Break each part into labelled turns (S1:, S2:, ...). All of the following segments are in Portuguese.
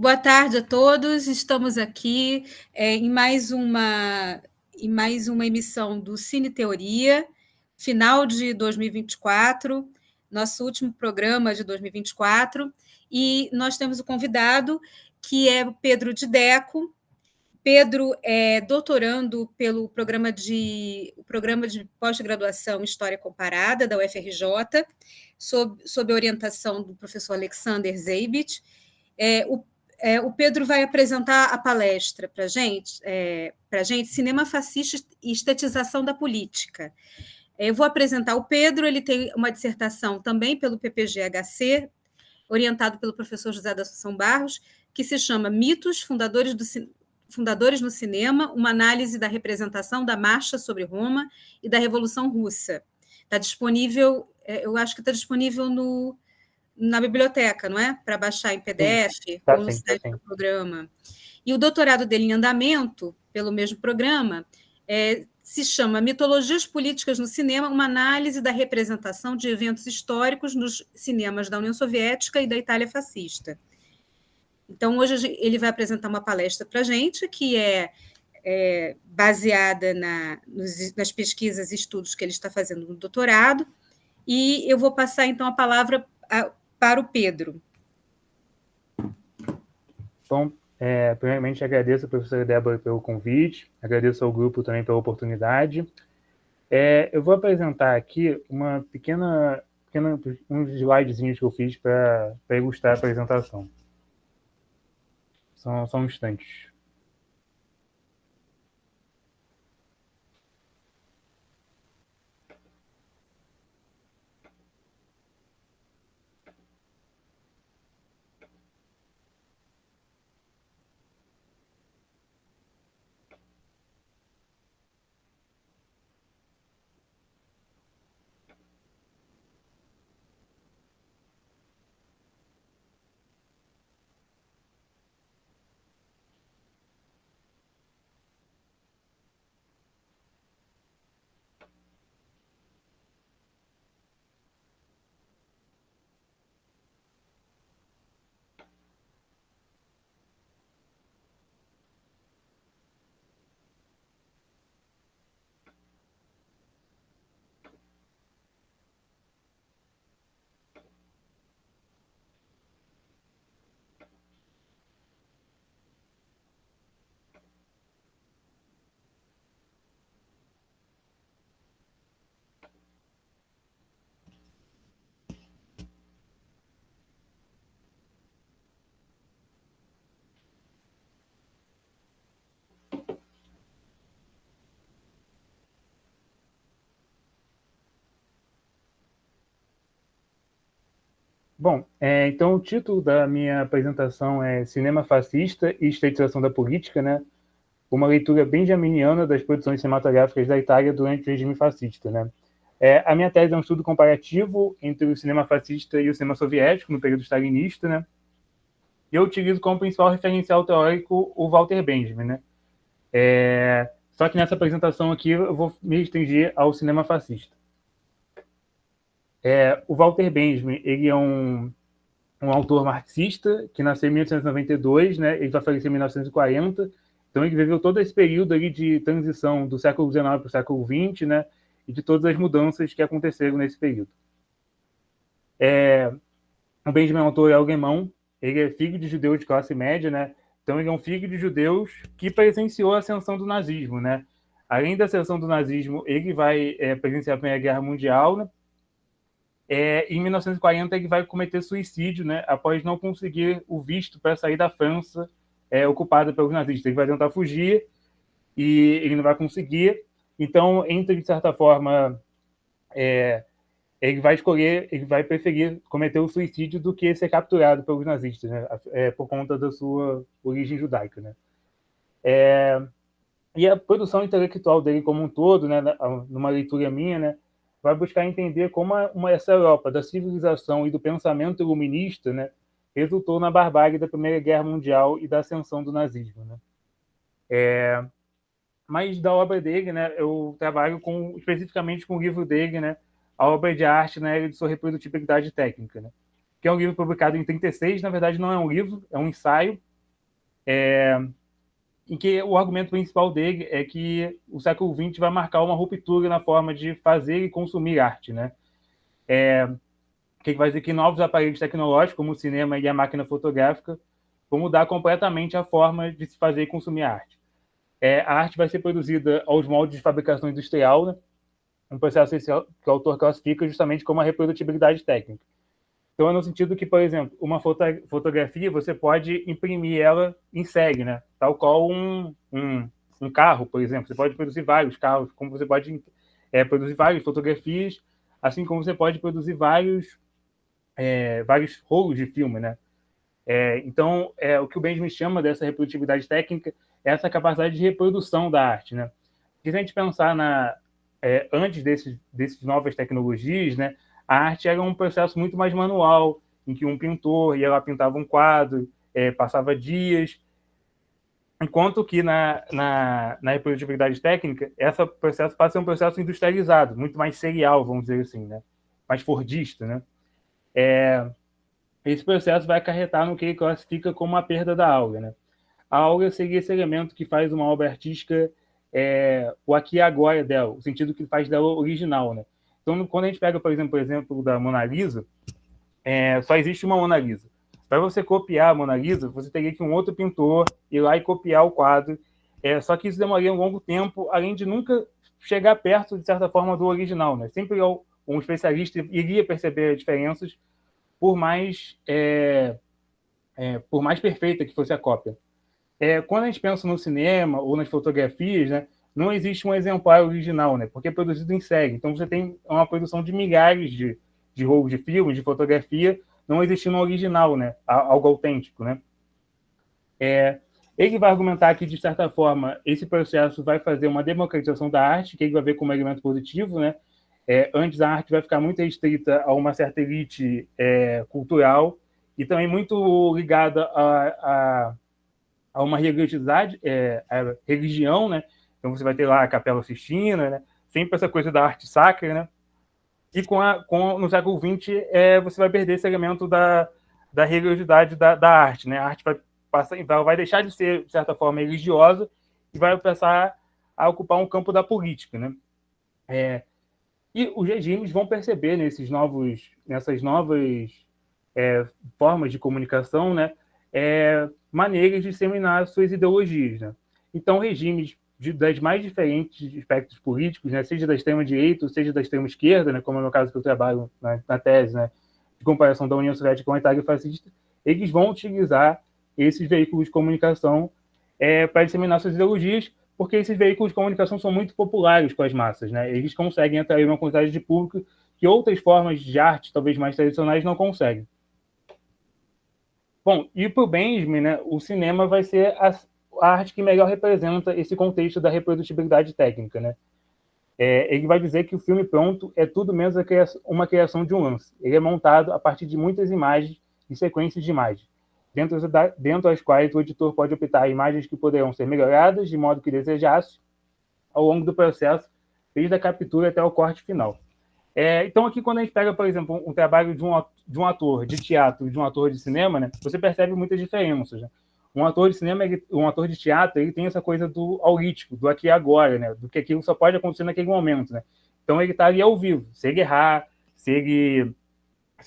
S1: Boa tarde a todos. Estamos aqui em mais uma emissão do Cine Teoria, final de 2024, nosso último programa de 2024, e nós temos o convidado, que é o Pedro de Deco. Pedro é doutorando pelo programa de pós-graduação História Comparada da UFRJ, sob a orientação do professor Alexander Zeibit. O Pedro vai apresentar a palestra para a gente, Cinema Fascista e Estetização da Política. Eu vou apresentar o Pedro, ele tem uma dissertação também pelo PPG-HC, orientado pelo professor José da Assunção Barros, que se chama Mitos, Fundadores no Cinema, uma análise da representação da Marcha sobre Roma e da Revolução Russa. Está disponível, eu acho que está disponível na biblioteca, não é? Para baixar em PDF, ou no site do programa. E o doutorado dele em andamento, pelo mesmo programa, se chama Mitologias Políticas no Cinema, uma análise da representação de eventos históricos nos cinemas da União Soviética e da Itália fascista. Então, hoje ele vai apresentar uma palestra para a gente, que é baseada nas pesquisas e estudos que ele está fazendo no doutorado, e eu vou passar, então, a palavra para o Pedro.
S2: Bom, primeiramente agradeço a professora Débora pelo convite, agradeço ao grupo também pela oportunidade. Eu vou apresentar aqui uns slidezinhos que eu fiz para ilustrar a apresentação. Só um instante. Bom, então o título da minha apresentação é Cinema Fascista e Estetização da Política, né? Uma leitura benjaminiana das produções cinematográficas da Itália durante o regime fascista, né? A minha tese é um estudo comparativo entre o cinema fascista e o cinema soviético no período stalinista, né? E eu utilizo como principal referencial teórico o Walter Benjamin, né? Só que nessa apresentação aqui eu vou me restringir ao cinema fascista. O Walter Benjamin, ele é um autor marxista que nasceu em 1892, né? Ele vai falecer em 1940. Então ele viveu todo esse período ali de transição do século XIX para o século XX, né? E de todas as mudanças que aconteceram nesse período. O Benjamin é um autor alemão, ele é filho de judeus de classe média, né? Então ele é um filho de judeus que presenciou a ascensão do nazismo, né? Além da ascensão do nazismo, ele vai presenciar a Primeira Guerra Mundial, né? Em 1940 ele vai cometer suicídio, né? Após não conseguir o visto para sair da França ocupada pelos nazistas. Ele vai tentar fugir e ele não vai conseguir. Então, de certa forma, ele vai preferir cometer o suicídio do que ser capturado pelos nazistas, né? Por conta da sua origem judaica, né? E a produção intelectual dele como um todo, né, numa leitura minha, né, vai buscar entender como essa Europa da civilização e do pensamento iluminista, né, resultou na barbárie da Primeira Guerra Mundial e da ascensão do nazismo, né? Mas da obra dele, né, eu trabalho especificamente com o livro dele, né, A Obra de Arte na Era de Sua Reprodutibilidade Técnica, né, que é um livro publicado em 1936, na verdade não é um livro, é um ensaio, em que o argumento principal dele é que o século XX vai marcar uma ruptura na forma de fazer e consumir arte, né? Que vai dizer que novos aparelhos tecnológicos, como o cinema e a máquina fotográfica, vão mudar completamente a forma de se fazer e consumir arte. A arte vai ser produzida aos moldes de fabricação industrial, né? Um processo essencial que o autor classifica justamente como a reprodutibilidade técnica. Então, é no sentido que, por exemplo, uma fotografia, você pode imprimir ela em série, né? Tal qual um carro, por exemplo. Você pode produzir vários carros, como você pode produzir várias fotografias, assim como você pode produzir vários rolos de filme, né? Então, o que o Benjamin chama dessa reprodutibilidade técnica é essa capacidade de reprodução da arte, né? Se a gente pensar antes desses novas tecnologias, né, a arte era um processo muito mais manual, em que um pintor ia lá, pintava um quadro, passava dias, enquanto que na reprodutibilidade técnica, esse processo passa a ser um processo industrializado, muito mais serial, vamos dizer assim, né? Mais fordista, né? Esse processo vai acarretar no que ele classifica como a perda da aura, né? A aura seria esse elemento que faz uma obra artística o aqui e agora dela, o sentido que faz dela original, né? Então, quando a gente pega, por exemplo, da Mona Lisa, só existe uma Mona Lisa. Para você copiar a Mona Lisa, você teria que um outro pintor ir lá e copiar o quadro. Só que isso demoraria um longo tempo, além de nunca chegar perto, de certa forma, do original, né? Sempre um especialista iria perceber as diferenças, por mais perfeita que fosse a cópia. Quando a gente pensa no cinema ou nas fotografias, né, não existe um exemplar original, né, porque é produzido em série. Então, você tem uma produção de milhares de rolos de filmes, de fotografia, não existindo um original, né, algo autêntico. Né. Ele vai argumentar que, de certa forma, esse processo vai fazer uma democratização da arte, que ele vai ver como elemento positivo. Né. Antes, a arte vai ficar muito restrita a uma certa elite cultural e também muito ligada a uma religiosidade, a religião, né? Então você vai ter lá a Capela Sistina, né? Sempre essa coisa da arte sacra, né? E no século XX você vai perder esse elemento da religiosidade da arte, né? A arte vai deixar de ser, de certa forma, religiosa e vai passar a ocupar um campo da política, né? E os regimes vão perceber nessas novas formas de comunicação, né? Maneiras de disseminar suas ideologias. Né? Então, regimes das mais diferentes espectros políticos, né? Seja da extrema-direita, seja da extrema-esquerda, né? Como é o caso que eu trabalho na tese, né? De comparação da União Soviética com a Itália fascista, eles vão utilizar esses veículos de comunicação para disseminar suas ideologias, porque esses veículos de comunicação são muito populares com as massas. Né? Eles conseguem atrair uma quantidade de público que outras formas de arte, talvez mais tradicionais, não conseguem. Bom, e para o Benjamin, né, o cinema vai ser a arte que melhor representa esse contexto da reprodutibilidade técnica. Né? Ele vai dizer que o filme pronto é tudo menos uma criação de um lance. Ele é montado a partir de muitas imagens e sequências de imagens, dentro das quais o editor pode optar imagens que poderão ser melhoradas de modo que desejasse ao longo do processo, desde a captura até o corte final. Então, aqui, quando a gente pega, por exemplo, um trabalho de um ator de teatro e de um ator de cinema, né, você percebe muitas diferenças. Né? Um ator de cinema, um ator de teatro, ele tem essa coisa do aulítico, do aqui e agora, né, do que aquilo só pode acontecer naquele momento. Né? Então, ele está ali ao vivo. Se ele errar, se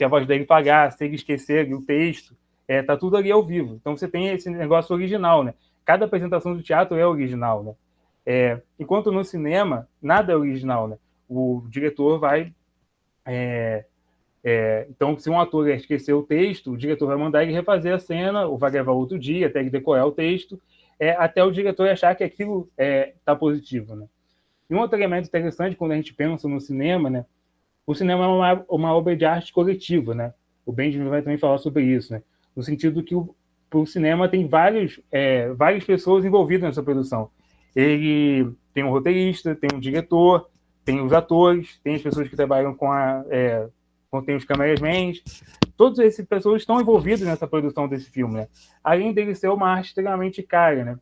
S2: a voz dele falhar, se ele esquecer o texto, está tudo ali ao vivo. Então, você tem esse negócio original. Né? Cada apresentação do teatro é original. Né? Enquanto no cinema, nada é original. Né? O diretor vai... então, se um ator esquecer o texto, o diretor vai mandar ele refazer a cena, ou vai gravar outro dia, até ele decorar o texto, até o diretor achar que aquilo está positivo. Né? E um outro elemento interessante, quando a gente pensa no cinema, né? O cinema é uma obra de arte coletiva. Né? O Benjamin vai também falar sobre isso, né? No sentido que o cinema tem várias pessoas envolvidas nessa produção. Ele tem um roteirista, tem um diretor, tem os atores, tem as pessoas que trabalham tem os cameramans. Todas essas pessoas estão envolvidas nessa produção desse filme. Né? Além dele ser uma arte extremamente cara, né?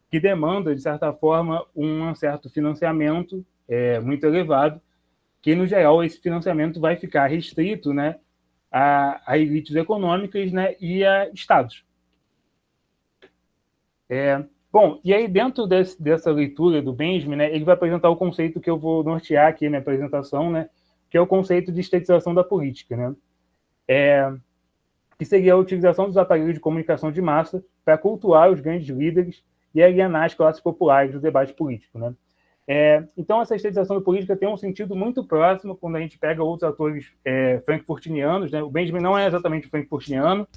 S2: Que demanda, de certa forma, um certo financiamento muito elevado, que, no geral, esse financiamento vai ficar restrito, né, a elites econômicas, né, e a estados. Bom, e aí dentro dessa leitura do Benjamin, né, ele vai apresentar o conceito que eu vou nortear aqui na minha apresentação, né, que é o conceito de estetização da política, né, que seria a utilização dos aparelhos de comunicação de massa para cultuar os grandes líderes e alienar as classes populares do debate político, né. Então, essa estetização da política tem um sentido muito próximo quando a gente pega outros autores frankfurtianos, né. O Benjamin não é exatamente frankfurtiano,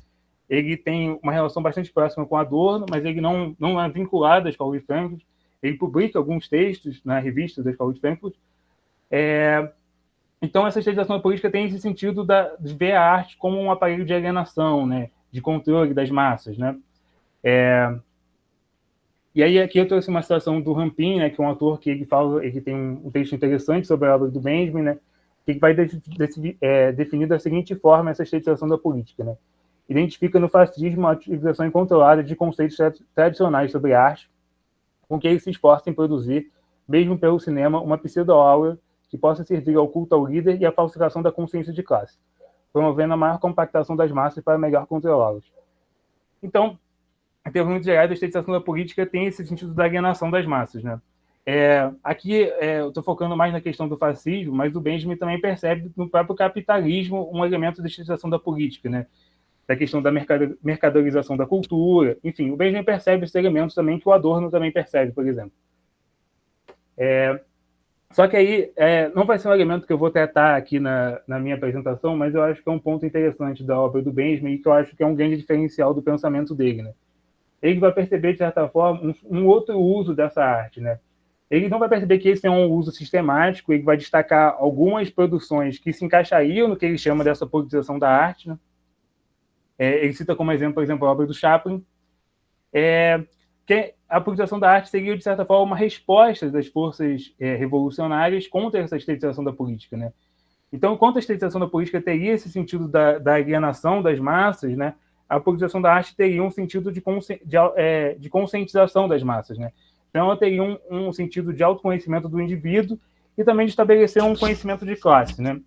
S2: ele tem uma relação bastante próxima com Adorno, mas ele não é vinculado à Escola de Frankfurt. Ele publica alguns textos na revista da Escola de Frankfurt. Então, essa estetização da política tem esse sentido de ver a arte como um aparelho de alienação, né, de controle das massas, né. E aí aqui eu trouxe uma citação do Rampin, né, que é um autor que ele tem um texto interessante sobre a obra do Benjamin, né, que vai definir da seguinte forma essa estetização da política, né. Identifica no fascismo a utilização incontrolada de conceitos tradicionais sobre arte, com que ele se esforça em produzir, mesmo pelo cinema, uma pseudo-aura que possa servir ao culto ao líder e à falsificação da consciência de classe, promovendo a maior compactação das massas para melhor controlá-las. Então, em termos muito gerais, a estetização da política tem esse sentido da alienação das massas, né? Aqui eu estou focando mais na questão do fascismo, mas o Benjamin também percebe no próprio capitalismo um elemento da estetização da política, né? Da questão da mercadorização da cultura, enfim, o Benjamin percebe esses elementos também que o Adorno também percebe, por exemplo. Só que aí não vai ser um elemento que eu vou tratar aqui na minha apresentação, mas eu acho que é um ponto interessante da obra do Benjamin e que eu acho que é um grande diferencial do pensamento dele, né? Ele vai perceber, de certa forma, um outro uso dessa arte, né? Ele não vai perceber que esse é um uso sistemático, ele vai destacar algumas produções que se encaixariam no que ele chama dessa politização da arte, né? Ele cita como exemplo, por exemplo, a obra do Chaplin, que a politização da arte seria, de certa forma, uma resposta das forças revolucionárias contra essa estetização da política, né? Então, enquanto a estetização da política teria esse sentido da alienação das massas, né, a politização da arte teria um sentido de conscientização das massas, né? Então, ela teria um sentido de autoconhecimento do indivíduo e também de estabelecer um conhecimento de classe, né?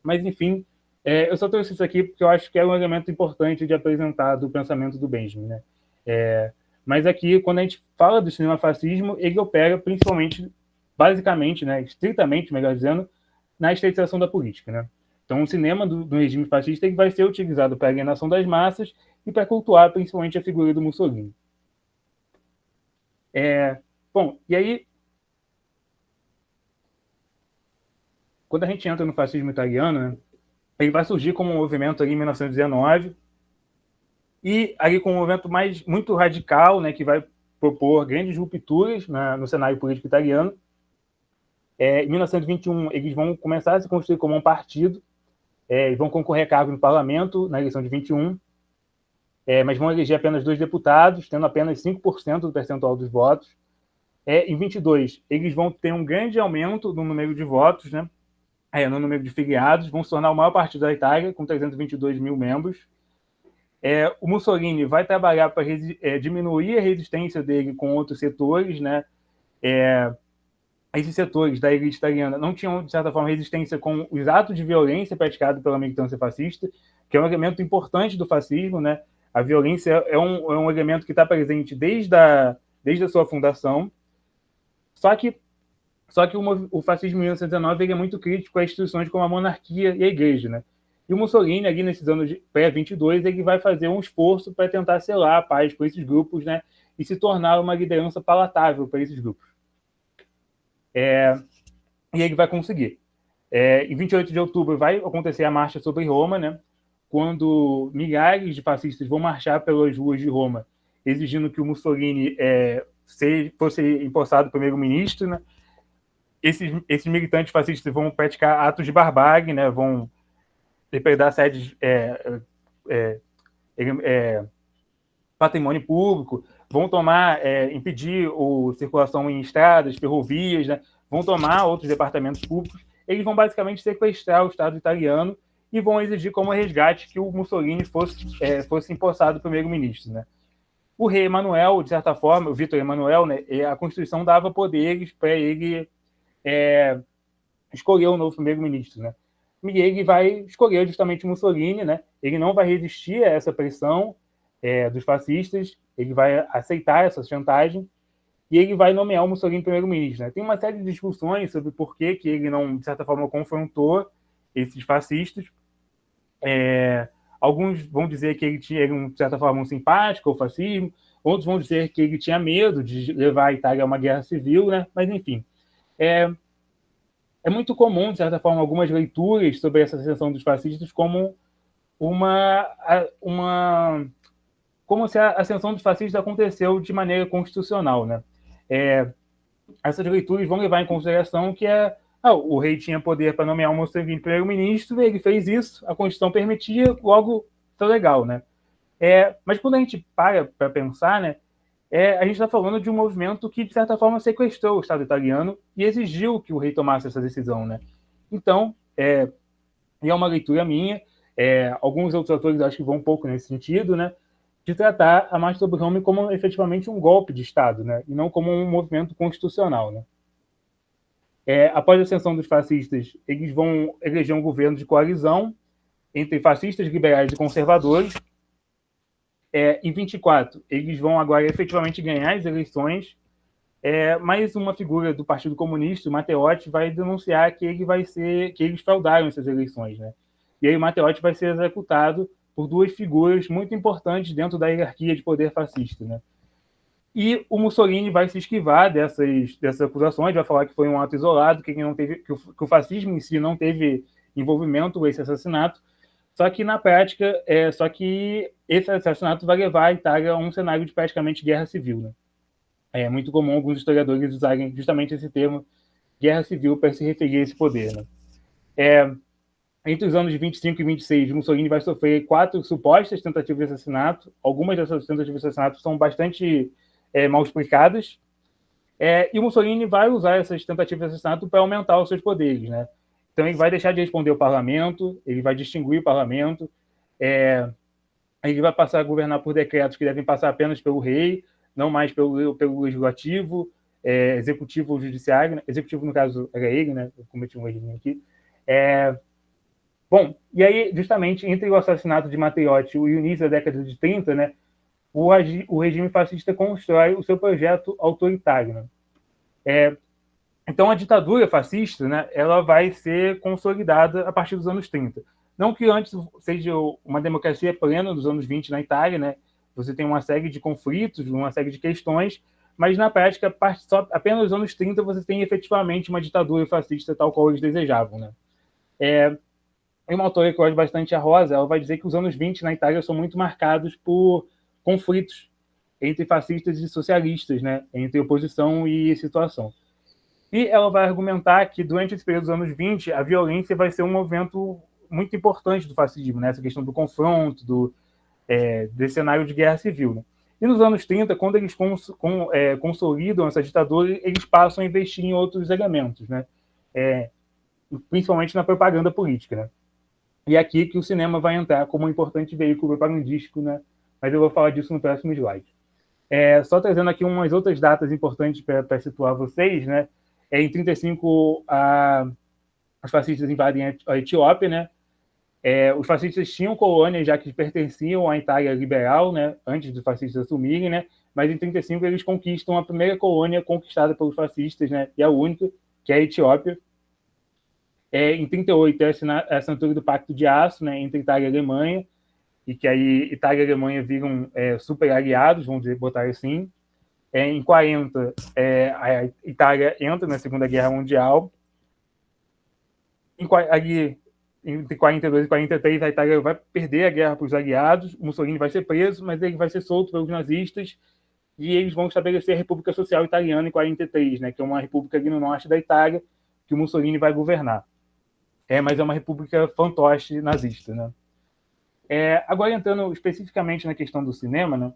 S2: Mas, enfim, eu só trouxe isso aqui porque eu acho que é um elemento importante de apresentar do pensamento do Benjamin, né? Mas aqui, quando a gente fala do cinema-fascismo, ele opera principalmente, basicamente, né, estritamente, melhor dizendo, na estetização da política, né? Então, o cinema do regime fascista ele vai ser utilizado para a alienação das massas e para cultuar principalmente a figura do Mussolini. Bom, e aí, quando a gente entra no fascismo italiano, né, ele vai surgir como um movimento ali em 1919, e ali com um movimento muito radical, né, que vai propor grandes rupturas no cenário político italiano. Em 1921, eles vão começar a se construir como um partido, e vão concorrer a cargo no parlamento na eleição de 21, mas vão eleger apenas 2 deputados, tendo apenas 5% do percentual dos votos. Em 22, eles vão ter um grande aumento no número de votos, né, no número de filiados, vão se tornar o maior partido da Itália, com 322 mil membros. O Mussolini vai trabalhar para diminuir a resistência dele com outros setores, né? Esses setores da elite italiana não tinham, de certa forma, resistência com os atos de violência praticados pela militância fascista, que é um elemento importante do fascismo, né? A violência é um elemento que está presente desde a sua fundação. Só que o fascismo em 1919 ele é muito crítico a instituições como a monarquia e a igreja, né? E o Mussolini, ali nesses anos de pré-22, ele vai fazer um esforço para tentar selar a paz com esses grupos, né? E se tornar uma liderança palatável para esses grupos. E ele vai conseguir. Em 28 de outubro vai acontecer a marcha sobre Roma, né? Quando milhares de fascistas vão marchar pelas ruas de Roma, exigindo que o Mussolini fosse empossado primeiro-ministro, né? Esses militantes fascistas vão praticar atos de barbárie, né? Vão depredar sedes, patrimônio público, vão impedir a circulação em estradas, ferrovias, né? Vão tomar outros departamentos públicos. Eles vão basicamente sequestrar o Estado italiano e vão exigir como resgate que o Mussolini fosse empossado primeiro-ministro, né? O rei Emanuel, de certa forma, o Vítor Emanuel, né, a Constituição dava poderes para ele escolher o novo primeiro-ministro, né? E ele vai escolher justamente Mussolini, né? Ele não vai resistir a essa pressão, dos fascistas, ele vai aceitar essa chantagem e ele vai nomear o Mussolini primeiro-ministro. Né? Tem uma série de discussões sobre por que ele não, de certa forma, confrontou esses fascistas. Alguns vão dizer que ele tinha, de certa forma, um simpático ao fascismo, outros vão dizer que ele tinha medo de levar a Itália a uma guerra civil, né? Mas, enfim, é muito comum, de certa forma, algumas leituras sobre essa ascensão dos fascistas como como se a ascensão dos fascistas aconteceu de maneira constitucional, né? Essas leituras vão levar em consideração que o rei tinha poder para nomear um Mussolini primeiro-ministro, ele fez isso, a Constituição permitia, logo foi legal, né? Mas quando a gente para pensar, né, a gente está falando de um movimento que, de certa forma, sequestrou o Estado italiano e exigiu que o rei tomasse essa decisão, né? Então, e é uma leitura minha, alguns outros autores acho que vão um pouco nesse sentido, né, de tratar a Marcha sobre Roma como efetivamente um golpe de Estado, né, e não como um movimento constitucional, né. Após a ascensão dos fascistas, eles vão eleger um governo de coalizão entre fascistas, liberais e conservadores. Em 24, eles vão agora efetivamente ganhar as eleições, mas uma figura do Partido Comunista, o Matteotti, vai denunciar que eles fraudaram essas eleições, né? E aí o Matteotti vai ser executado por duas figuras muito importantes dentro da hierarquia de poder fascista, né? E o Mussolini vai se esquivar dessas acusações, vai falar que foi um ato isolado, que o fascismo em si não teve envolvimento com esse assassinato. Só que, na prática, esse assassinato vai levar a Itália a um cenário de praticamente guerra civil, né? É muito comum alguns historiadores usarem justamente esse termo, guerra civil, para se referir a esse poder, né? Entre os anos de 25 e 26, Mussolini vai sofrer 4 supostas tentativas de assassinato. Algumas dessas tentativas de assassinato são bastante mal explicadas. E o Mussolini vai usar essas tentativas de assassinato para aumentar os seus poderes, né? Então, ele vai deixar de responder ao parlamento, ele vai distinguir o parlamento, ele vai passar a governar por decretos que devem passar apenas pelo rei, não mais pelo legislativo, executivo ou judiciário. Né? Executivo, no caso, era ele, né? Eu cometi um errinho aqui. Bom, e aí, justamente, entre o assassinato de Matteotti e o início da década de 30, né, o regime fascista constrói o seu projeto autoritário. Né? Então, a ditadura fascista, né, ela vai ser consolidada a partir dos anos 30. Não que antes seja uma democracia plena dos anos 20 na Itália, né? Você tem uma série de conflitos, uma série de questões, mas na prática, apenas nos anos 30 você tem efetivamente uma ditadura fascista tal qual eles desejavam. Né? Uma autora que eu gosto bastante, a Rosa, ela vai dizer que os anos 20 na Itália são muito marcados por conflitos entre fascistas e socialistas, né? Entre oposição e situação. E ela vai argumentar que durante esse período dos anos 20, a violência vai ser um movimento muito importante do fascismo, né? Essa questão do confronto, desse cenário de guerra civil. Né? E nos anos 30, quando eles consolidam essa ditadura, eles passam a investir em outros elementos, né? Principalmente na propaganda política. Né? E aqui que o cinema vai entrar como um importante veículo propagandístico, né? Mas eu vou falar disso no próximo slide. Só trazendo aqui umas outras datas importantes para situar vocês, né? Em 35, os fascistas invadem a Etiópia, né? Os fascistas tinham colônias já que pertenciam à Itália liberal, né? Antes dos fascistas assumirem, né? Mas em 35 eles conquistam a primeira colônia conquistada pelos fascistas, né? E a única, que é a Etiópia. Em 38 é a assinatura do Pacto de Aço, né? Entre Itália e Alemanha, e que aí Itália e Alemanha viram super aliados, vamos botar assim. Em 40, a Itália entra na Segunda Guerra Mundial. Entre 42 e 43, a Itália vai perder a guerra para os aliados, o Mussolini vai ser preso, mas ele vai ser solto pelos nazistas, e eles vão estabelecer a República Social Italiana em 43, né, que é uma república ali no norte da Itália, que o Mussolini vai governar. Mas é uma república fantoche nazista. Né? Agora, entrando especificamente na questão do cinema, né,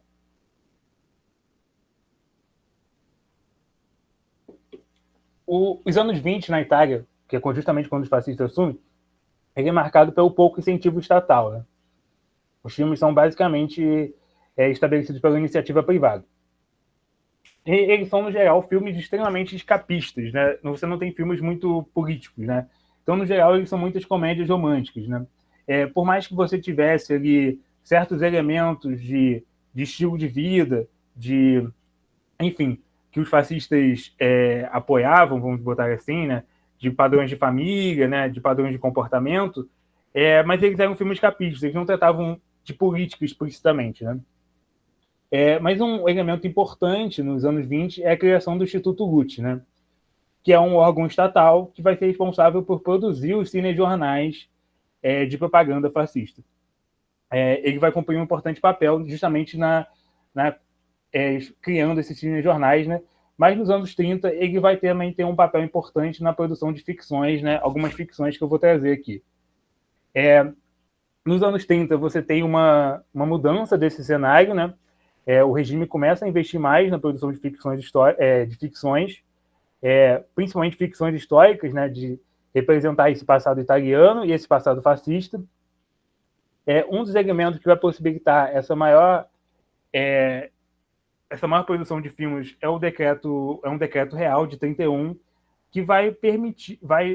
S2: os anos 20 na Itália, que é justamente quando os fascistas assumem, ele é marcado pelo pouco incentivo estatal. Né? Os filmes são basicamente estabelecidos pela iniciativa privada. E eles são, no geral, filmes extremamente escapistas. Né? Você não tem filmes muito políticos. Né? Então, no geral, eles são muitas comédias românticas. Né? Por mais que você tivesse ali certos elementos de de estilo de vida, enfim, que os fascistas apoiavam, vamos botar assim, né, de padrões de família, né, de padrões de comportamento, mas eles eram filmes capítulos, eles não tratavam de política explicitamente, né? Mas um elemento importante nos anos 20 é a criação do Instituto Lutz, né, que é um órgão estatal que vai ser responsável por produzir os cinejornais de propaganda fascista. Ele vai cumprir um importante papel justamente na criando esses cinejornais, né? Mas nos anos 30 ele vai também ter um papel importante na produção de ficções, né? Algumas ficções que eu vou trazer aqui. Nos anos 30 você tem uma mudança desse cenário, né? O regime começa a investir mais na produção de ficções, principalmente ficções históricas, né? De representar esse passado italiano e esse passado fascista. Um dos elementos que vai possibilitar essa maior produção de filmes é um decreto real de 31 que vai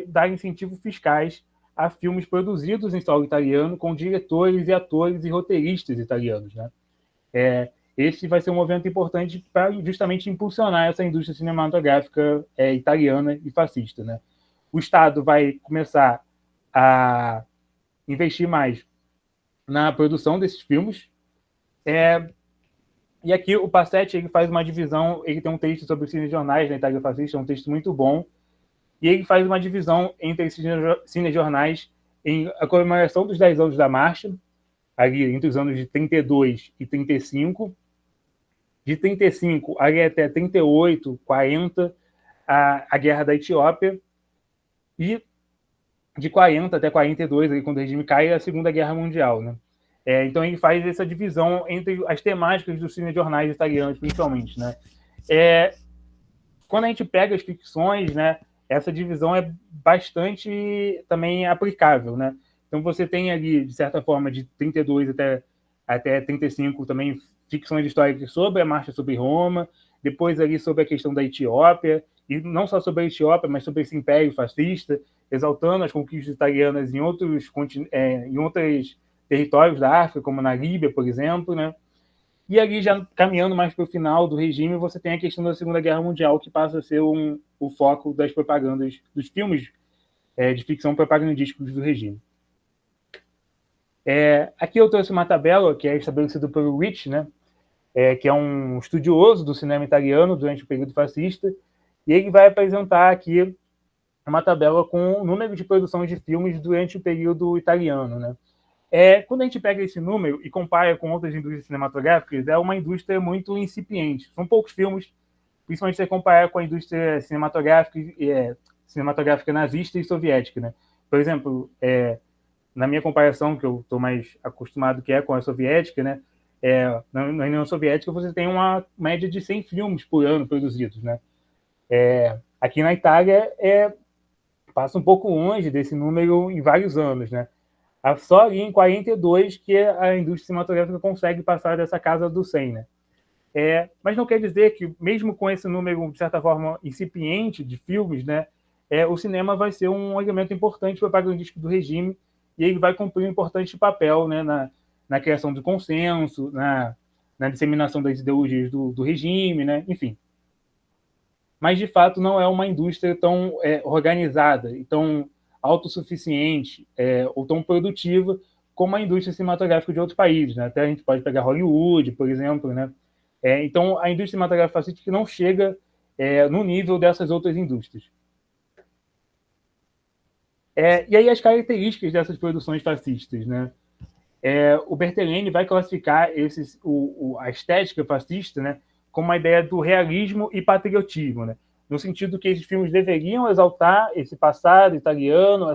S2: dar incentivos fiscais a filmes produzidos em solo italiano com diretores e atores e roteiristas italianos, né? Esse vai ser um movimento importante para justamente impulsionar essa indústria cinematográfica italiana e fascista, né? O Estado vai começar a investir mais na produção desses filmes. E aqui o Passetti ele faz uma divisão, ele tem um texto sobre os cinejornais na Itália fascista, é um texto muito bom, e ele faz uma divisão entre esses cinejornais em a comemoração dos 10 anos da marcha, ali entre os anos de 32 e 35, de 35 ali até 38, 40, a Guerra da Etiópia, e de 40 até 42, ali, quando o regime cai, a Segunda Guerra Mundial, né? Então ele faz essa divisão entre as temáticas dos cinejornais italianos, principalmente, né? Quando a gente pega as ficções, né, essa divisão é bastante também aplicável, né? Então você tem ali, de certa forma, de 32 até 35 também ficções históricas sobre a marcha sobre Roma, depois ali sobre a questão da Etiópia, e não só sobre a Etiópia, mas sobre esse império fascista, exaltando as conquistas italianas em outros territórios da África, como na Líbia, por exemplo, né? E ali, já caminhando mais para o final do regime, você tem a questão da Segunda Guerra Mundial, que passa a ser o foco das propagandas, dos filmes de ficção propagandísticos do regime. Aqui eu trouxe uma tabela que é estabelecida pelo Rich, né? Que é um estudioso do cinema italiano durante o período fascista, e ele vai apresentar aqui uma tabela com o número de produções de filmes durante o período italiano, né? Quando a gente pega esse número e compara com outras indústrias cinematográficas, é uma indústria muito incipiente. São poucos filmes, principalmente se você comparar com a indústria cinematográfica nazista e soviética, né? Por exemplo, na minha comparação, que eu estou mais acostumado que com a soviética, né? Na União Soviética você tem uma média de 100 filmes por ano produzidos, né? Aqui na Itália passa um pouco longe desse número em vários anos, né? Só ali em 42 que a indústria cinematográfica consegue passar dessa casa do 100, né? Mas não quer dizer que, mesmo com esse número, de certa forma, incipiente de filmes, né, o cinema vai ser um elemento importante propagandístico do regime e ele vai cumprir um importante papel, né, na criação do consenso, na disseminação das ideologias do regime, né, enfim. Mas, de fato, não é uma indústria tão organizada e tão autossuficiente ou tão produtiva como a indústria cinematográfica de outros países, né? Até a gente pode pegar Hollywood, por exemplo, né? Então, a indústria cinematográfica fascista não chega no nível dessas outras indústrias. E aí as características dessas produções fascistas, né? O Bertolini vai classificar a estética fascista, né, como uma ideia do realismo e patriotismo, né? No sentido que esses filmes deveriam exaltar esse passado italiano,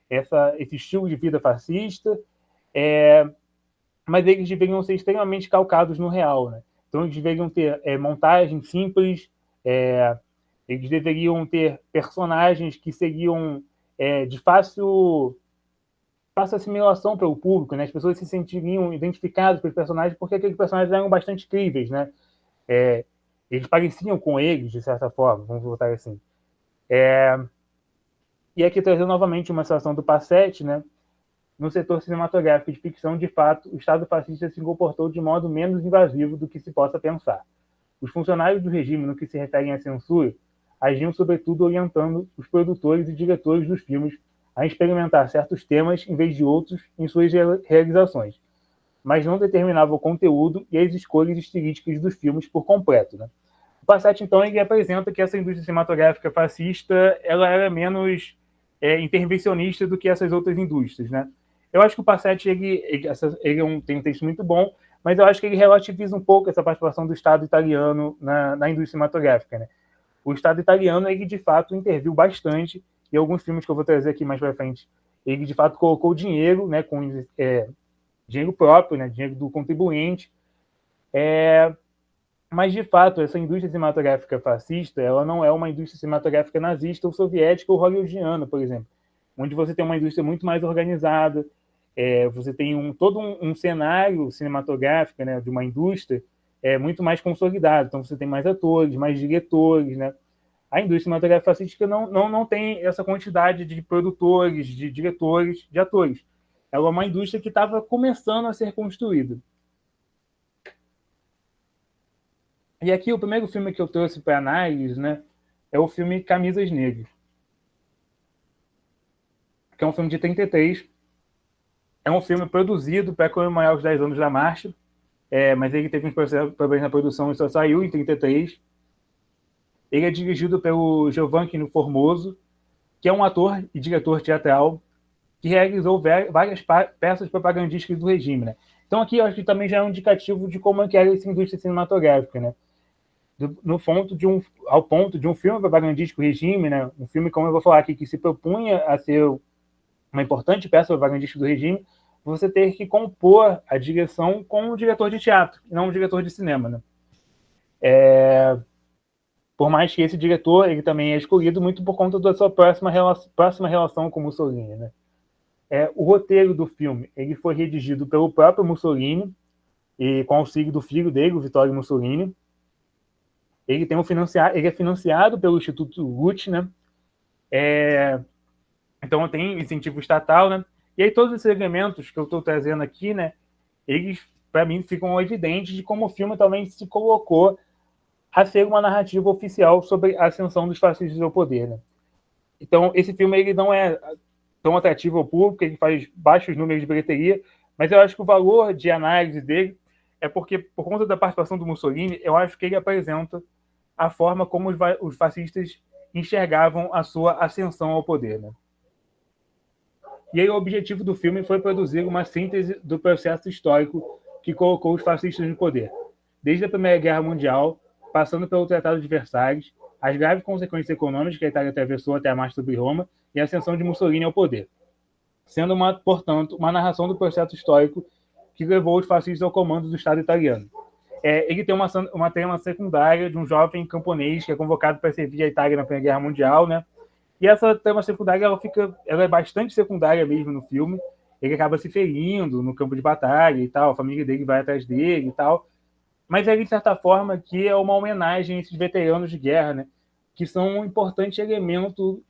S2: esse estilo de vida fascista, mas eles deveriam ser extremamente calcados no real, né? Então eles deveriam ter montagens simples, eles deveriam ter personagens que seriam de fácil assimilação pelo público, né? As pessoas se sentiriam identificadas com os personagens porque aqueles personagens eram bastante críveis, né? Eles pareciam com eles, de certa forma, vamos voltar assim. E aqui trazendo novamente uma citação do Passetti, né? no setor cinematográfico de ficção, de fato, o Estado fascista se comportou de modo menos invasivo do que se possa pensar. Os funcionários do regime, no que se refere à censura, agiam sobretudo orientando os produtores e diretores dos filmes a experimentar certos temas em vez de outros em suas realizações, mas não determinava o conteúdo e as escolhas estilísticas dos filmes por completo, né? O Passat, então, ele apresenta que essa indústria cinematográfica fascista ela era menos intervencionista do que essas outras indústrias, né? Eu acho que o Passat tem um texto muito bom, mas eu acho que ele relativiza um pouco essa participação do Estado italiano na indústria cinematográfica, né? O Estado italiano, ele de fato interviu bastante, e alguns filmes que eu vou trazer aqui mais para frente, ele de fato colocou dinheiro, né, com dinheiro próprio, né, dinheiro do contribuinte, mas de fato essa indústria cinematográfica fascista, ela não é uma indústria cinematográfica nazista ou soviética ou hollywoodiana, por exemplo, onde você tem uma indústria muito mais organizada, você tem todo um cenário cinematográfico, né, de uma indústria muito mais consolidado. Então você tem mais atores, mais diretores, né? A indústria cinematográfica fascista não tem essa quantidade de produtores, de diretores, de atores. Ela é uma indústria que estava começando a ser construída. E aqui o primeiro filme que eu trouxe para análise, né, é o filme Camisas Negras, que é um filme de 33. É um filme produzido para comemorar os 10 anos da marcha, mas ele teve uns problemas na produção e só saiu em 33. Ele é dirigido pelo Giovanni Formoso, que é um ator e diretor teatral que realizou várias peças propagandísticas do regime, né? Então aqui eu acho que também já é um indicativo de como é que era essa indústria cinematográfica, né? Ao ponto de um filme propagandístico do regime, né? Um filme, como eu vou falar aqui, que se propunha a ser uma importante peça propagandística do regime, você ter que compor a direção com um diretor de teatro, e não um diretor de cinema, né? Por mais que esse diretor ele também é escolhido muito por conta da sua próxima relação com Mussolini, né? O roteiro do filme ele foi redigido pelo próprio Mussolini e com auxílio do filho dele, o Vittorio Mussolini. Ele é financiado pelo Instituto Gucci, né? Então tem incentivo estatal, né? E aí todos esses elementos que eu estou trazendo aqui, né? Eles, para mim, ficam evidentes de como o filme também se colocou a ser uma narrativa oficial sobre a ascensão dos fascistas ao poder, né? Então esse filme ele não é tão atrativo ao público, ele faz baixos números de bilheteria, mas eu acho que o valor de análise dele é porque, por conta da participação do Mussolini, eu acho que ele apresenta a forma como os fascistas enxergavam a sua ascensão ao poder, né? E aí o objetivo do filme foi produzir uma síntese do processo histórico que colocou os fascistas no poder, desde a Primeira Guerra Mundial, passando pelo Tratado de Versalhes, as graves consequências econômicas que a Itália atravessou até a marcha sobre Roma e a ascensão de Mussolini ao poder, sendo, portanto, uma narração do processo histórico que levou os fascistas ao comando do Estado italiano. Ele tem uma trama secundária de um jovem camponês que é convocado para servir a Itália na Primeira Guerra Mundial, né? E essa trama secundária ela é bastante secundária mesmo no filme. Ele acaba se ferindo no campo de batalha e tal, a família dele vai atrás dele e tal. Mas de certa forma, que é uma homenagem a esses veteranos de guerra, né? Que são um importante elemento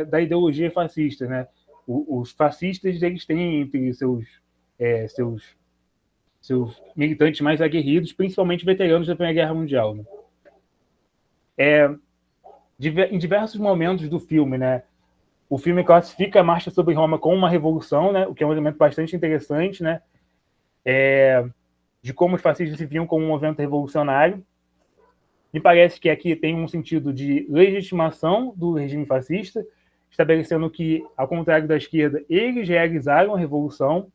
S2: da ideologia fascista, né? Os fascistas eles têm entre seus militantes mais aguerridos, principalmente veteranos da Primeira Guerra Mundial, né? Em diversos momentos do filme, né? O filme classifica a marcha sobre Roma como uma revolução, né? O que é um elemento bastante interessante, né? De como os fascistas se viam como um movimento revolucionário. Me parece que aqui tem um sentido de legitimação do regime fascista, estabelecendo que, ao contrário da esquerda, eles realizaram a revolução.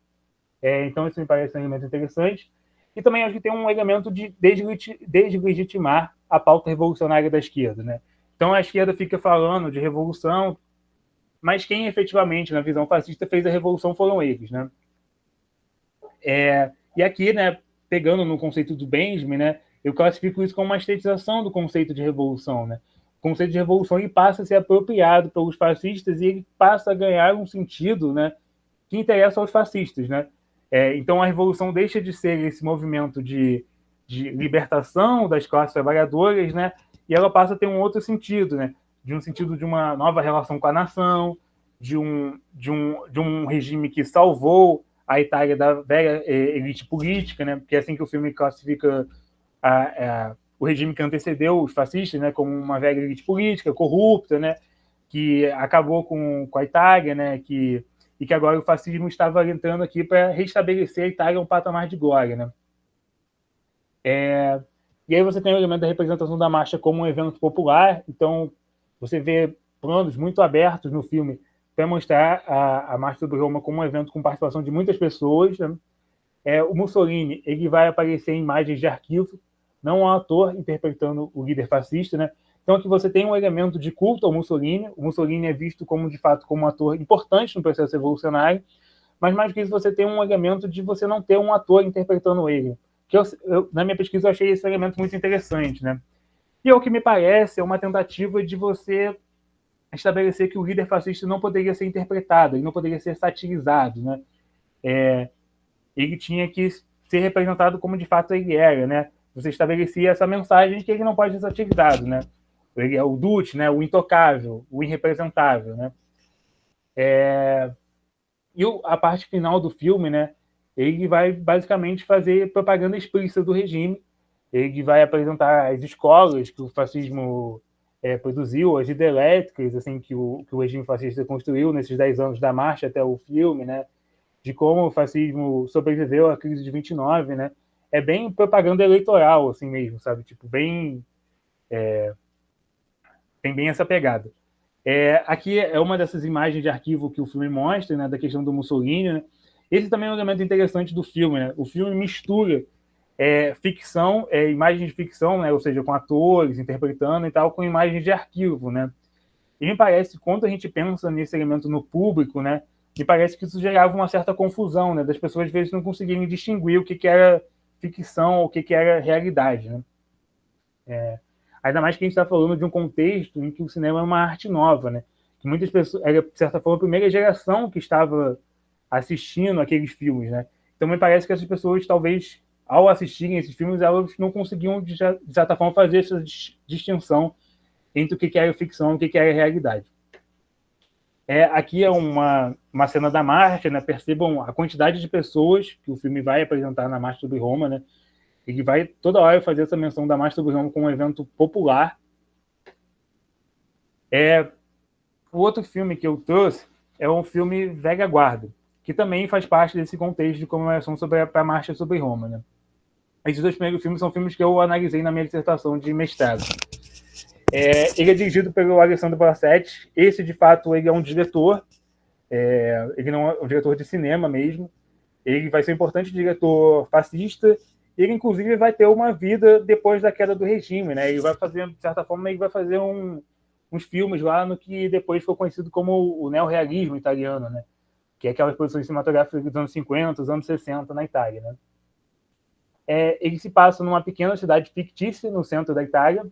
S2: Então, isso me parece um elemento interessante. E também acho que tem um elemento de deslegitimar a pauta revolucionária da esquerda, né? Então, a esquerda fica falando de revolução, mas quem efetivamente, na visão fascista, fez a revolução foram eles, né? E aqui, né, pegando no conceito do Benjamin, né, eu classifico isso como uma estetização do conceito de revolução, né? O conceito de revolução ele passa a ser apropriado pelos fascistas e ele passa a ganhar um sentido, né, que interessa aos fascistas, né? Então a revolução deixa de ser esse movimento de libertação das classes trabalhadoras, né? E ela passa a ter um outro sentido, né? De um sentido de uma nova relação com a nação, de um regime que salvou a Itália da velha elite política, né? Porque é assim que o filme classifica o regime que antecedeu os fascistas, né? Como uma velha elite política corrupta, né? Que acabou com a Itália, né? E que agora o fascismo estava entrando aqui para restabelecer a Itália a um patamar de glória, né? E aí você tem o elemento da representação da marcha como um evento popular, então você vê planos muito abertos no filme para mostrar a Marcha sobre Roma como um evento com participação de muitas pessoas, né? O Mussolini ele vai aparecer em imagens de arquivo, não um ator interpretando o líder fascista, né? Então aqui você tem um elemento de culto ao Mussolini. O Mussolini é visto como de fato como um ator importante no processo revolucionário, mas mais do que isso você tem um elemento de você não ter um ator interpretando ele. Que na minha pesquisa eu achei esse elemento muito interessante, né? E o que me parece é uma tentativa de você estabelecer que o líder fascista não poderia ser interpretado, ele não poderia ser satirizado, né? Ele tinha que ser representado como de fato ele era, né? Você estabelecia essa mensagem de que ele não pode ser satirizado, né? Ele é o Duce, né? O intocável, o irrepresentável, né? E a parte final do filme, né? Ele vai basicamente fazer propaganda explícita do regime. Ele vai apresentar as escolas que o fascismo produziu, as hidrelétricas assim, que o regime fascista construiu nesses 10 anos da marcha até o filme, né? De como o fascismo sobreviveu à crise de 29, né? É bem propaganda eleitoral, assim mesmo, sabe? Tipo, tem bem essa pegada. Aqui é uma dessas imagens de arquivo que o filme mostra, né? Da questão do Mussolini, né? Esse também é um elemento interessante do filme, né? O filme mistura ficção, imagens de ficção, né? Ou seja, com atores interpretando e tal, com imagens de arquivo, né? E me parece, quando a gente pensa nesse elemento no público, né? Me parece que isso gerava uma certa confusão, né? Das pessoas às vezes não conseguirem distinguir o que era ficção ou o que era realidade, né? Ainda mais que a gente está falando de um contexto em que o cinema é uma arte nova, né? Que muitas pessoas, era, de certa forma, a primeira geração que estava assistindo aqueles filmes, né? Então me parece que essas pessoas, talvez, ao assistirem esses filmes, elas não conseguiam, de certa forma, fazer essa distinção entre o que era ficção e o que era realidade. Aqui é uma cena da marcha, né? Percebam a quantidade de pessoas que o filme vai apresentar na Marcha sobre Roma, né? Ele vai toda hora fazer essa menção da Marcha sobre Roma como um evento popular. O outro filme que eu trouxe é um filme Velha Guarda, que também faz parte desse contexto de comemoração sobre a Marcha sobre Roma, né? Esses dois primeiros filmes são filmes que eu analisei na minha dissertação de mestrado. Ele é dirigido pelo Alessandro Bassetti. Esse, de fato, ele é um diretor. Ele não é um diretor de cinema mesmo. Ele vai ser um importante diretor fascista. Ele, inclusive, vai ter uma vida depois da queda do regime, né? Ele vai fazer, de certa forma, ele vai fazer uns filmes lá no que depois ficou conhecido como o neorrealismo italiano, né? Que é aquelas produções cinematográficas dos anos 50, dos anos 60 na Itália, né? Ele se passa numa pequena cidade fictícia no centro da Itália,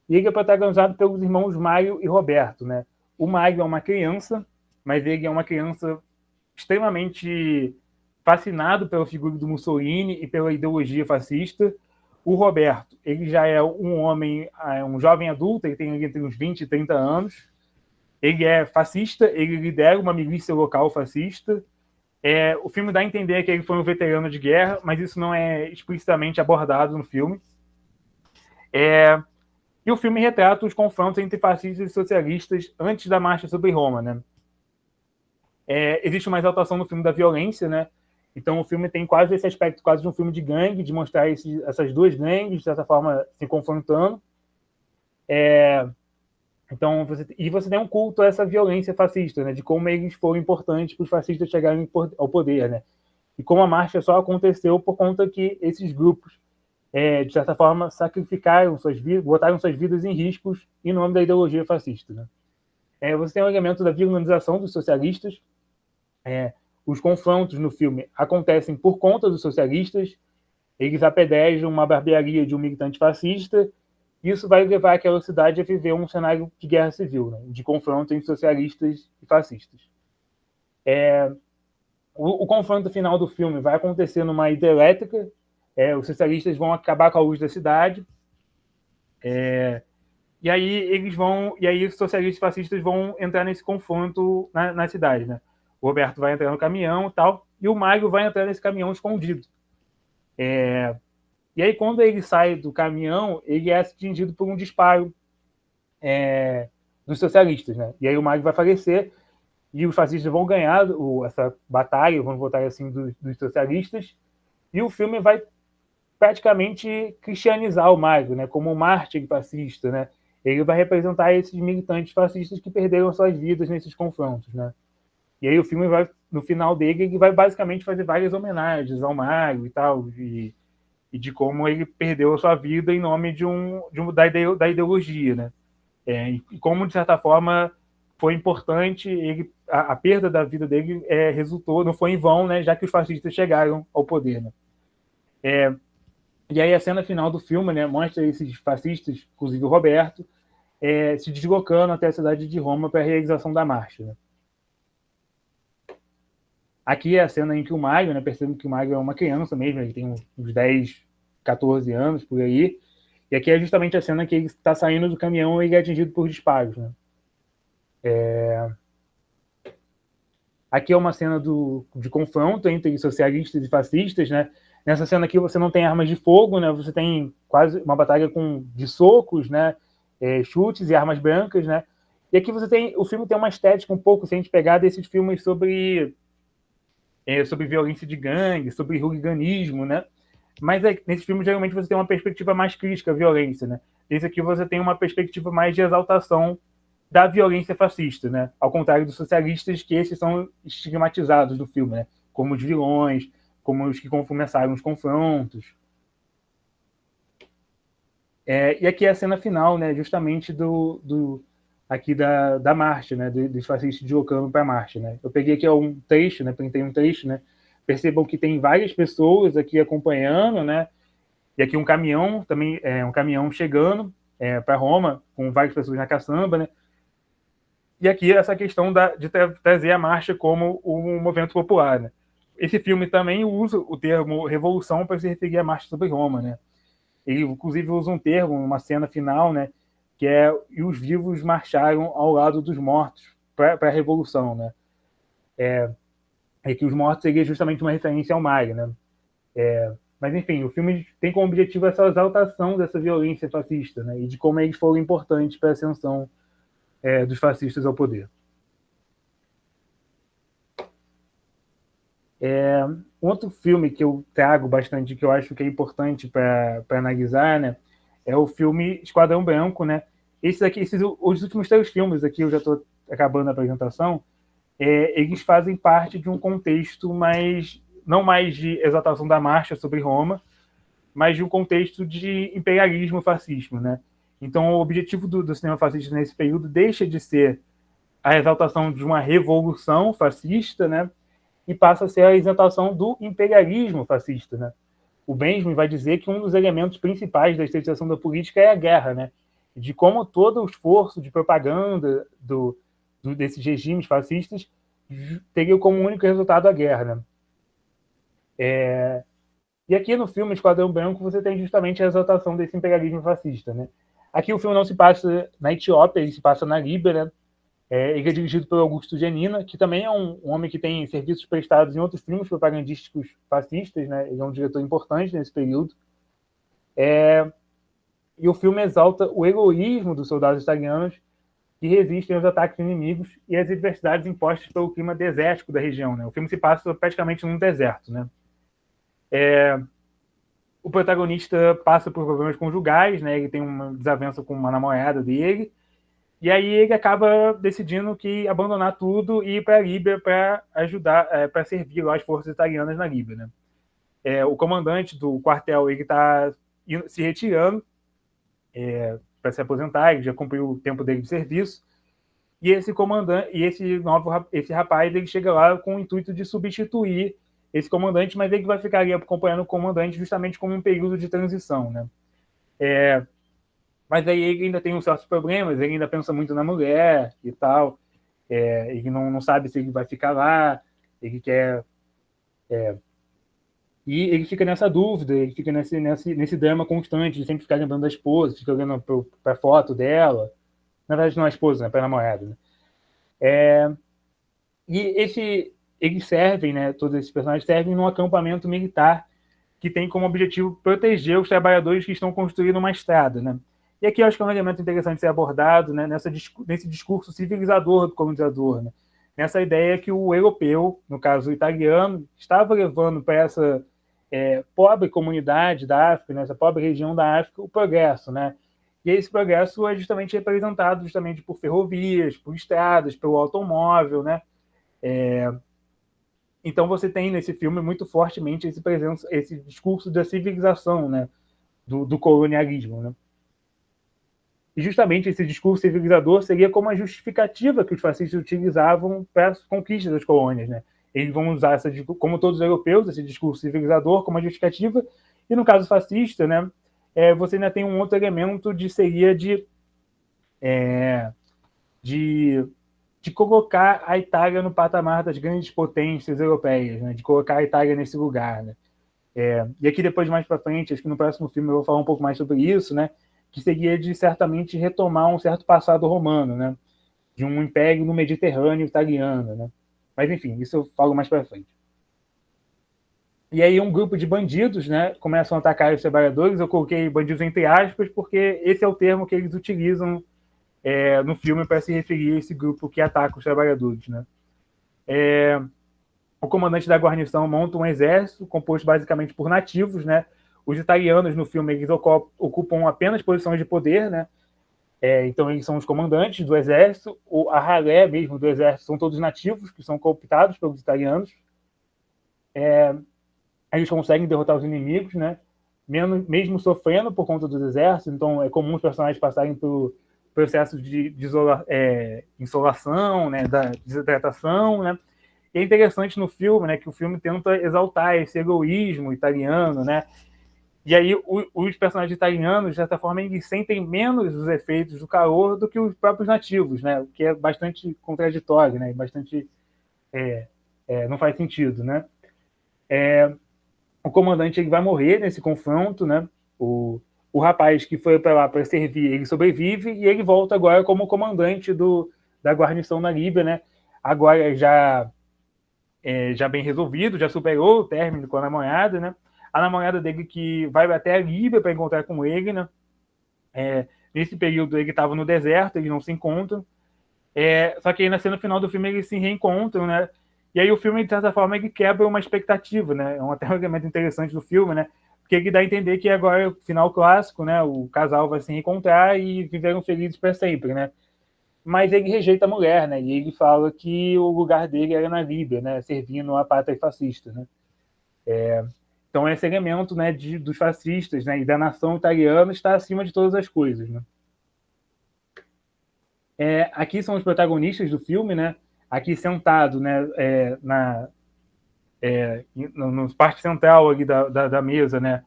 S2: e ele é protagonizado pelos irmãos Mário e Roberto, né? O Mário é uma criança, mas ele é uma criança extremamente fascinado pela figura do Mussolini e pela ideologia fascista. O Roberto, ele já é um homem, um jovem adulto, ele tem entre uns 20 e 30 anos. Ele é fascista, ele lidera uma milícia local fascista. O filme dá a entender que ele foi um veterano de guerra, mas isso não é explicitamente abordado no filme. E o filme retrata os confrontos entre fascistas e socialistas antes da Marcha sobre Roma, né? Existe uma exaltação no filme da violência, né? Então o filme tem quase esse aspecto quase de um filme de gangue, de mostrar essas duas gangues, de certa forma, se confrontando. Então, você tem um culto a essa violência fascista, né? De como eles foram importantes para os fascistas chegarem ao poder, né? E como a marcha só aconteceu por conta que esses grupos, de certa forma, sacrificaram suas vidas, botaram suas vidas em riscos em nome da ideologia fascista, né? Você tem o elemento da vilanização dos socialistas. Os confrontos no filme acontecem por conta dos socialistas. Eles apedrejam uma barbearia de um militante fascista. Isso vai levar aquela cidade a viver um cenário de guerra civil, né? De confronto entre socialistas e fascistas. O confronto final do filme vai acontecer numa hidrelétrica. Os socialistas vão acabar com a luz da cidade. E aí os socialistas e fascistas vão entrar nesse confronto na cidade, né? O Roberto vai entrar no caminhão e tal, e o Mário vai entrar nesse caminhão escondido. E aí, quando ele sai do caminhão, ele é atingido por um disparo dos socialistas, né? E aí o Mário vai falecer e os fascistas vão ganhar essa batalha, vão votar assim dos socialistas, e o filme vai praticamente cristianizar o Mário, né? Como um mártir fascista, né? Ele vai representar esses militantes fascistas que perderam suas vidas nesses confrontos, né? E aí o filme vai, no final dele, ele vai basicamente fazer várias homenagens ao Mário e tal, e de como ele perdeu a sua vida em nome da ideologia, né? E como, de certa forma, foi importante, a perda da vida dele resultou, não foi em vão, né? Já que os fascistas chegaram ao poder, né? E aí a cena final do filme, né, mostra esses fascistas, inclusive o Roberto, se deslocando até a cidade de Roma para a realização da marcha, né? Aqui é a cena em que o Mário, né, percebemos que o Mário é uma criança mesmo, ele tem uns 10, 14 anos, por aí, e aqui é justamente a cena que ele está saindo do caminhão e ele é atingido por disparos, né? Aqui é uma cena de confronto entre socialistas e fascistas, né? Nessa cena aqui você não tem armas de fogo, né? Você tem quase uma batalha de socos, né? Chutes e armas brancas, né? E aqui o filme tem uma estética um pouco, se a gente pegar desses filmes sobre violência de gangue, sobre hooliganismo, né? Mas nesse filme, geralmente, você tem uma perspectiva mais crítica à violência, né? Esse aqui você tem uma perspectiva mais de exaltação da violência fascista, né? Ao contrário dos socialistas, que esses são estigmatizados do filme, né? Como os vilões, como os que começaram os confrontos. E aqui é a cena final, né? Justamente aqui da marcha, né? Dos fascistas deslocando para a marcha, né? Eu peguei aqui um trecho, né? Printei um trecho, né? Percebam que tem várias pessoas aqui acompanhando, né? E aqui um caminhão também, um caminhão chegando para Roma, com várias pessoas na caçamba, né? E aqui essa questão de trazer a marcha como um movimento popular, né? Esse filme também usa o termo revolução para se referir à marcha sobre Roma, né? Ele, inclusive, usa um termo, uma cena final, né? Que é e os vivos marcharam ao lado dos mortos para a revolução, né? E que os mortos seria justamente uma referência ao Mário, né? Mas, enfim, o filme tem como objetivo essa exaltação dessa violência fascista, né? E de como eles foram importantes para a ascensão dos fascistas ao poder. Outro filme que eu trago bastante, que eu acho que é importante para analisar, né? É o filme Esquadrão Branco, né? Os últimos 3 filmes aqui, eu já estou acabando a apresentação, eles fazem parte de um contexto não mais de exaltação da marcha sobre Roma, mas de um contexto de imperialismo fascismo, né? Então, o objetivo do cinema fascista nesse período deixa de ser a exaltação de uma revolução fascista, né? E passa a ser a exaltação do imperialismo fascista, né? O Benjamin vai dizer que um dos elementos principais da estetização da política é a guerra, né? De como todo o esforço de propaganda desses regimes fascistas teria como único resultado a guerra, né? E aqui no filme Esquadrão Branco você tem justamente a exaltação desse imperialismo fascista, né? Aqui o filme não se passa na Etiópia, ele se passa na Líbia, né? Ele é dirigido por Augusto Genina, que também é um homem que tem serviços prestados em outros filmes propagandísticos fascistas, né? Ele é um diretor importante nesse período. E o filme exalta o heroísmo dos soldados italianos que resistem aos ataques inimigos e às adversidades impostas pelo clima desértico da região, né? O filme se passa praticamente num deserto, né? O protagonista passa por problemas conjugais, né? Ele tem uma desavença com uma namorada dele, e aí ele acaba decidindo que abandonar tudo e ir para a Líbia para ajudar, para servir lá as forças italianas na Líbia, né? O comandante do quartel ele está se retirando para se aposentar, ele já cumpriu o tempo dele de serviço, e esse comandante, esse rapaz, ele chega lá com o intuito de substituir esse comandante, mas ele vai ficar ali acompanhando o comandante justamente como um período de transição, né? Mas aí ele ainda tem uns certos problemas, ele ainda pensa muito na mulher e tal, ele não sabe se ele vai ficar lá, ele quer... E ele fica nessa dúvida, ele fica nesse drama constante, de sempre ficar lembrando da esposa, fica olhando para a foto dela. Na verdade, não é a esposa, né? Para a namorada. Né? E eles servem, né? Todos esses personagens servem num acampamento militar que tem como objetivo proteger os trabalhadores que estão construindo uma estrada. Né? E aqui eu acho que é um elemento interessante de ser abordado, né? Nesse discurso civilizador do colonizador. Né? Nessa ideia que o europeu, no caso o italiano, estava levando para essa pobre comunidade da África, nessa pobre região da África, o progresso, né? E esse progresso é justamente representado justamente por ferrovias, por estradas, pelo automóvel, né? Então você tem nesse filme muito fortemente esse discurso da civilização, né? Do colonialismo, né? E justamente esse discurso civilizador seria como a justificativa que os fascistas utilizavam para as conquistas das colônias, né? Eles vão usar, como todos os europeus, esse discurso civilizador como a justificativa, e no caso fascista, né, você ainda tem um outro elemento seria de colocar a Itália no patamar das grandes potências europeias, né, de colocar a Itália nesse lugar. Né? E aqui depois, mais para frente, acho que no próximo filme eu vou falar um pouco mais sobre isso, né, que seria de certamente retomar um certo passado romano, né, de um império no Mediterrâneo italiano, né. Mas enfim, isso eu falo mais para frente. E aí um grupo de bandidos, né, começam a atacar os trabalhadores. Eu coloquei bandidos entre aspas porque esse é o termo que eles utilizam no filme para se referir a esse grupo que ataca os trabalhadores. Né. O comandante da guarnição monta um exército composto basicamente por nativos. Né. Os italianos no filme eles ocupam apenas posições de poder, né. Então eles são os comandantes do exército. A ralé mesmo do exército são todos nativos que são cooptados pelos italianos. Eles conseguem derrotar os inimigos, né? Mesmo sofrendo por conta dos exércitos. Então é comum os personagens passarem por processos de insolação, né? Da desidratação, né? E é interessante no filme, né, que o filme tenta exaltar esse egoísmo italiano, né? E aí os personagens italianos, de certa forma, eles sentem menos os efeitos do calor do que os próprios nativos, né? O que é bastante contraditório, né? Bastante não faz sentido, né? O comandante ele vai morrer nesse confronto, né? O rapaz que foi para lá para servir, ele sobrevive e ele volta agora como comandante da guarnição na Líbia, né? Agora já bem resolvido, já superou o término com a namorada, né? A namorada dele que vai até a Líbia para encontrar com ele, né? Nesse período ele estava no deserto, eles não se encontram. Só que aí na cena final do filme eles se reencontram, né? E aí o filme, de certa forma, ele quebra uma expectativa, né? É até um elemento interessante do filme, né? Porque ele dá a entender que agora é o final clássico, né? O casal vai se reencontrar e viveram felizes para sempre, né? Mas ele rejeita a mulher, né? E ele fala que o lugar dele era na Líbia, né? Servindo a pátria fascista, né? Então esse elemento, né, dos fascistas, né, e da nação italiana está acima de todas as coisas, né? Aqui são os protagonistas do filme, né? Aqui sentado, né, na parte central ali da mesa, né,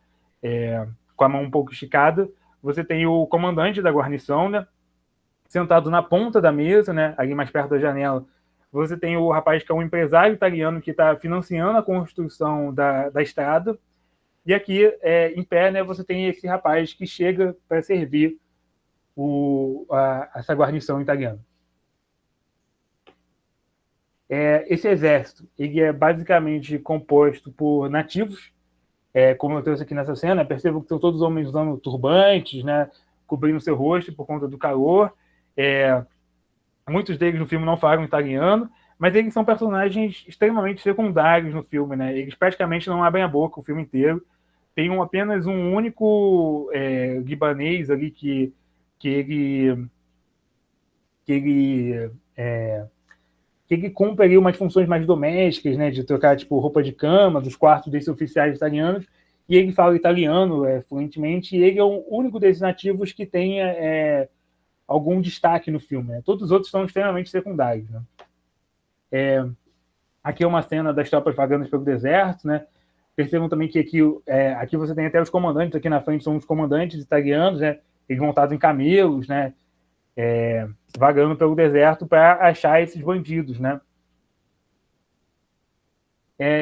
S2: com a mão um pouco esticada, você tem o comandante da guarnição, né, sentado na ponta da mesa, né, ali mais perto da janela. Você tem o rapaz que é um empresário italiano que está financiando a construção da estrada. E aqui, em pé, né, você tem esse rapaz que chega para servir essa guarnição italiana. Esse exército ele é basicamente composto por nativos, como eu trouxe aqui nessa cena. Percebo que são todos homens usando turbantes, né, cobrindo seu rosto por conta do calor. Muitos deles no filme não falam italiano, mas eles são personagens extremamente secundários no filme, né? Eles praticamente não abrem a boca o filme inteiro. Tem apenas um único libanês ali que ele cumpre ali umas funções mais domésticas, né? De trocar tipo roupa de cama dos quartos desses oficiais italianos. E ele fala italiano fluentemente. E ele é o único desses nativos que tem algum destaque no filme. Né? Todos os outros são extremamente secundários. Né? Aqui é uma cena das tropas vagando pelo deserto, né? Percebam também que aqui você tem até os comandantes, aqui na frente são os comandantes italianos, né? Eles montados em camelos, né? Vagando pelo deserto para achar esses bandidos, né?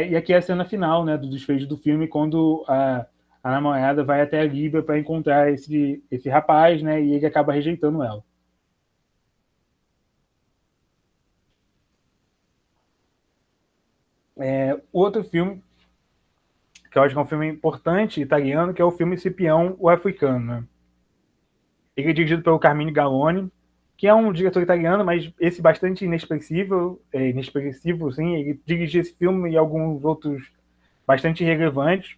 S2: E aqui é a cena final, né, do desfecho do filme, quando a namorada vai até a Líbia para encontrar esse rapaz, né, e ele acaba rejeitando ela. Outro filme, que eu acho que é um filme importante, italiano, que é o filme Cipião, o Africano. Né? Ele é dirigido pelo Carmine Galloni, que é um diretor italiano, mas esse bastante inexpressivo, sim. Ele dirigiu esse filme e alguns outros bastante relevantes.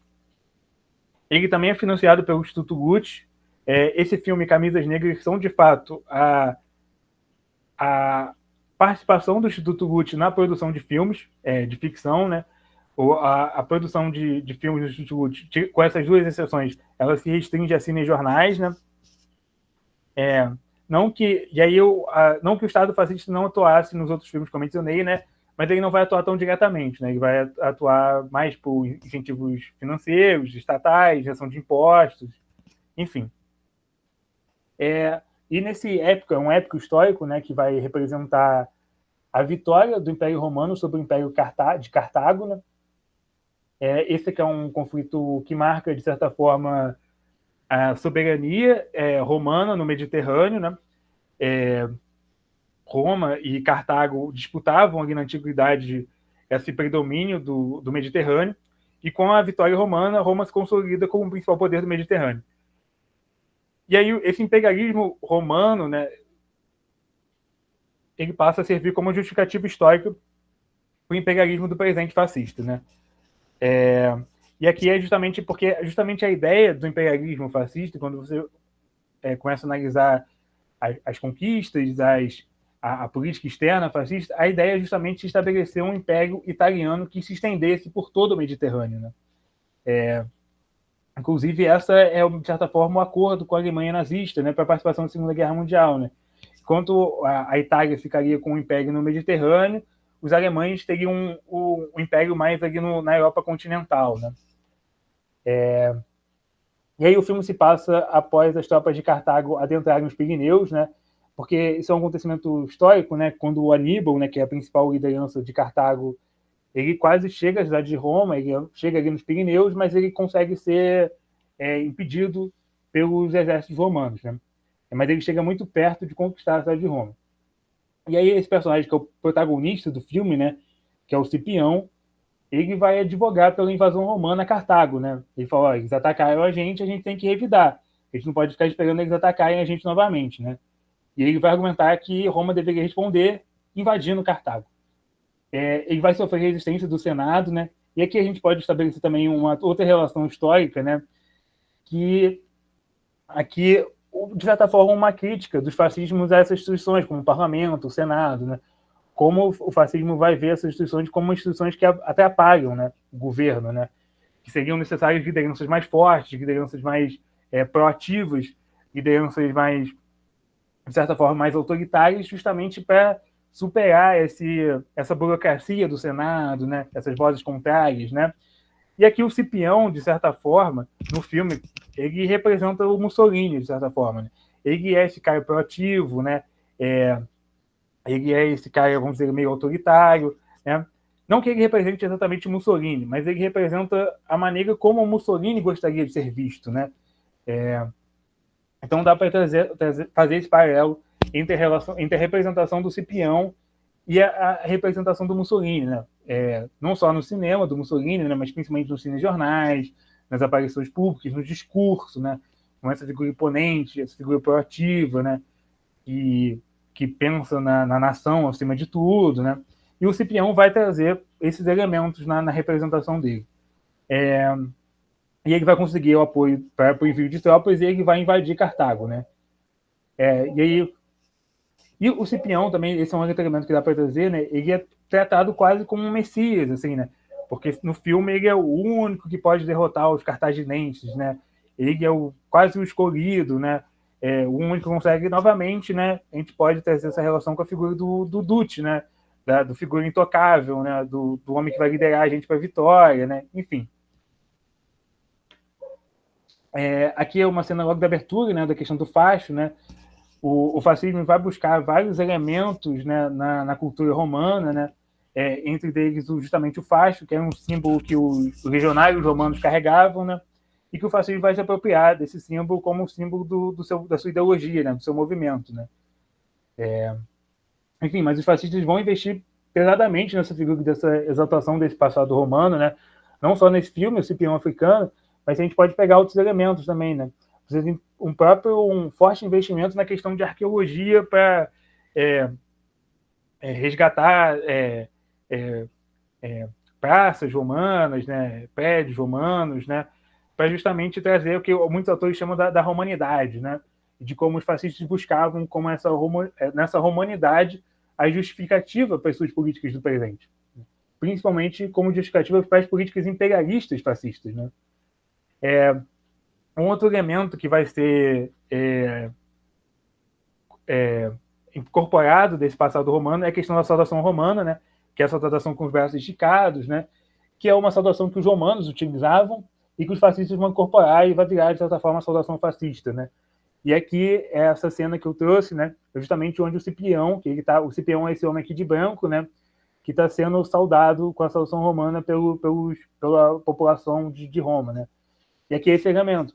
S2: Ele também é financiado pelo Instituto Lutz. Esse filme, Camisas Negras, são de fato a participação do Instituto Lutz na produção de filmes de ficção, né? A produção de filmes do Instituto Lutz, com essas duas exceções, ela se restringe a cinejornais, né? Não que o Estado fascista não atuasse nos outros filmes que eu mencionei, né? Mas ele não vai atuar tão diretamente, né? Ele vai atuar mais por incentivos financeiros, estatais, injeção de impostos, enfim. E nesse época, um épico histórico, né, que vai representar a vitória do Império Romano sobre o Império de Cartago, né? Esse que é um conflito que marca, de certa forma, a soberania romana no Mediterrâneo, né? Roma e Cartago disputavam ali na antiguidade esse predomínio do Mediterrâneo, e com a vitória romana, Roma se consolida como o principal poder do Mediterrâneo. E aí esse imperialismo romano, né, ele passa a servir como justificativo histórico para o imperialismo do presente fascista, né? E aqui é justamente porque a ideia do imperialismo fascista, quando você começa a analisar as conquistas, a política externa fascista, a ideia é justamente estabelecer um império italiano que se estendesse por todo o Mediterrâneo, né? Inclusive, essa é, de certa forma, um acordo com a Alemanha nazista, né, para a participação na Segunda Guerra Mundial, né? Enquanto a Itália ficaria com o império no Mediterrâneo, os alemães teriam o império mais ali na Europa continental, né? E aí o filme se passa após as tropas de Cartago adentrarem os Pirineus, né? Porque isso é um acontecimento histórico, né? Quando o Aníbal, né, que é a principal liderança de Cartago, ele quase chega à cidade de Roma, ele chega ali nos Pirineus, mas ele consegue ser impedido pelos exércitos romanos, né? Mas ele chega muito perto de conquistar a cidade de Roma. E aí esse personagem, que é o protagonista do filme, né, que é o Cipião, ele vai advogar pela invasão romana a Cartago, né? Ele fala, ó, eles atacaram a gente tem que revidar. A gente não pode ficar esperando eles atacarem a gente novamente, né? E ele vai argumentar que Roma deveria responder invadindo Cartago. Ele vai sofrer resistência do Senado, né? E aqui a gente pode estabelecer também uma outra relação histórica, né? Que aqui, de certa forma, uma crítica dos fascismos a essas instituições, como o parlamento, o Senado, né? Como o fascismo vai ver essas instituições como instituições que até apagam, né, o governo, né? Que seriam necessárias lideranças mais fortes, lideranças mais proativas, lideranças mais, de certa forma, mais autoritárias, justamente para superar essa burocracia do Senado, né? Essas vozes contrárias, né? E aqui o Cipião, de certa forma, no filme, ele representa o Mussolini, de certa forma, né? Ele é esse cara proativo, né? Ele é esse cara, vamos dizer, meio autoritário, né? Não que ele represente exatamente Mussolini, mas ele representa a maneira como o Mussolini gostaria de ser visto, né? Então dá para fazer esse paralelo entre a representação do Cipião e a representação do Mussolini, né? Não só no cinema do Mussolini, né, mas principalmente nos cinejornais, nas aparições públicas, no discurso, né? Com essa figura imponente, essa figura proativa, né? Que pensa na nação acima de tudo, né? E o Cipião vai trazer esses elementos na representação dele. E ele vai conseguir o apoio para o envio de tropas e ele vai invadir Cartago, né? E o Cipião também, esse é um outro elemento que dá para trazer, né? Ele é tratado quase como um messias, assim, né? Porque no filme ele é o único que pode derrotar os cartaginenses, né? Ele é quase o escolhido, né? O único que consegue novamente, né? A gente pode trazer essa relação com a figura do Duce, né? Do figura intocável, né? Do homem que vai liderar a gente para a vitória, né? Enfim. Aqui é uma cena logo da abertura, né? Da questão do facho, né? O fascismo vai buscar vários elementos, né, na cultura romana, né? entre eles justamente o facho, que era um símbolo que os legionários romanos carregavam, né? E que o fascismo vai se apropriar desse símbolo como símbolo da sua ideologia, né? Do seu movimento, né? Enfim, mas os fascistas vão investir pesadamente nessa figura, dessa exaltação desse passado romano, né? Não só nesse filme, o Cipião Africano, mas a gente pode pegar outros elementos também, né? Você tem um forte investimento na questão de arqueologia para resgatar praças romanas, né? Prédios romanos, né? Para justamente trazer o que muitos autores chamam da romanidade, né? De como os fascistas buscavam, como nessa romanidade, a justificativa para as suas políticas do presente, principalmente como justificativa para as políticas imperialistas fascistas, né? Um outro elemento que vai ser incorporado desse passado romano é a questão da saudação romana, né? Que é essa saudação com os braços esticados, né? Que é uma saudação que os romanos utilizavam e que os fascistas vão incorporar e vai virar, de certa forma, a saudação fascista, né? E aqui é essa cena que eu trouxe, né? É justamente onde o Cipião, o Cipião é esse homem aqui de branco, né? Que está sendo saudado com a saudação romana pela população de Roma, né? E aqui é esse elemento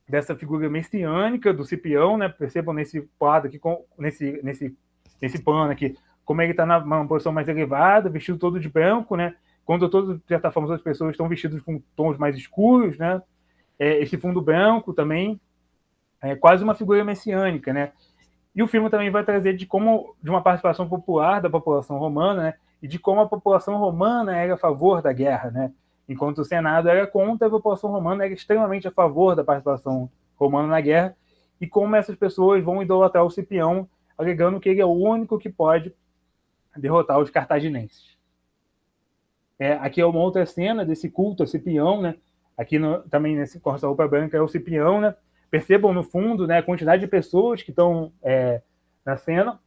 S2: dessa figura messiânica do Cipião, né? Percebam nesse quadro aqui, nesse plano aqui, como ele está numa posição mais elevada, vestido todo de branco, né? Quando de certa forma, as pessoas estão vestidas com tons mais escuros, né? Esse fundo branco também é quase uma figura messiânica, né? E o filme também vai trazer de uma participação popular da população romana, né? E de como a população romana era a favor da guerra, né? Enquanto o Senado era contra, a população romana era extremamente a favor da participação romana na guerra, e como essas pessoas vão idolatrar o Cipião, alegando que ele é o único que pode derrotar os cartaginenses. Aqui é uma outra cena desse culto a Cipião, né? Aqui também nesse com essa roupa branca é o Cipião, né? Percebam no fundo, né, a quantidade de pessoas que estão na cena.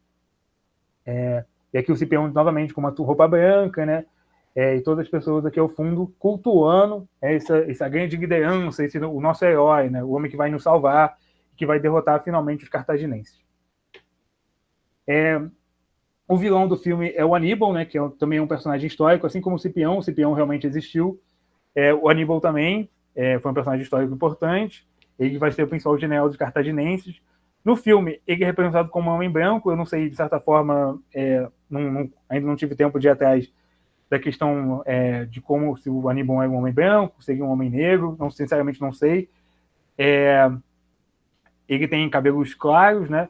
S2: E aqui o Cipião novamente com uma roupa branca, né? E todas as pessoas aqui ao fundo cultuando essa grande liderança, o nosso herói, né? O homem que vai nos salvar, que vai derrotar finalmente os cartaginenses. O vilão do filme é o Aníbal, né? Que também é um personagem histórico, assim como o Cipião realmente existiu. O Aníbal também foi um personagem histórico importante. Ele vai ser o principal general dos cartaginenses. No filme, ele é representado como um homem branco. Eu não sei, de certa forma, ainda não tive tempo de ir atrás da questão de como se o Aníbal é um homem branco, seria um homem negro. Sinceramente, não sei. Ele tem cabelos claros, né?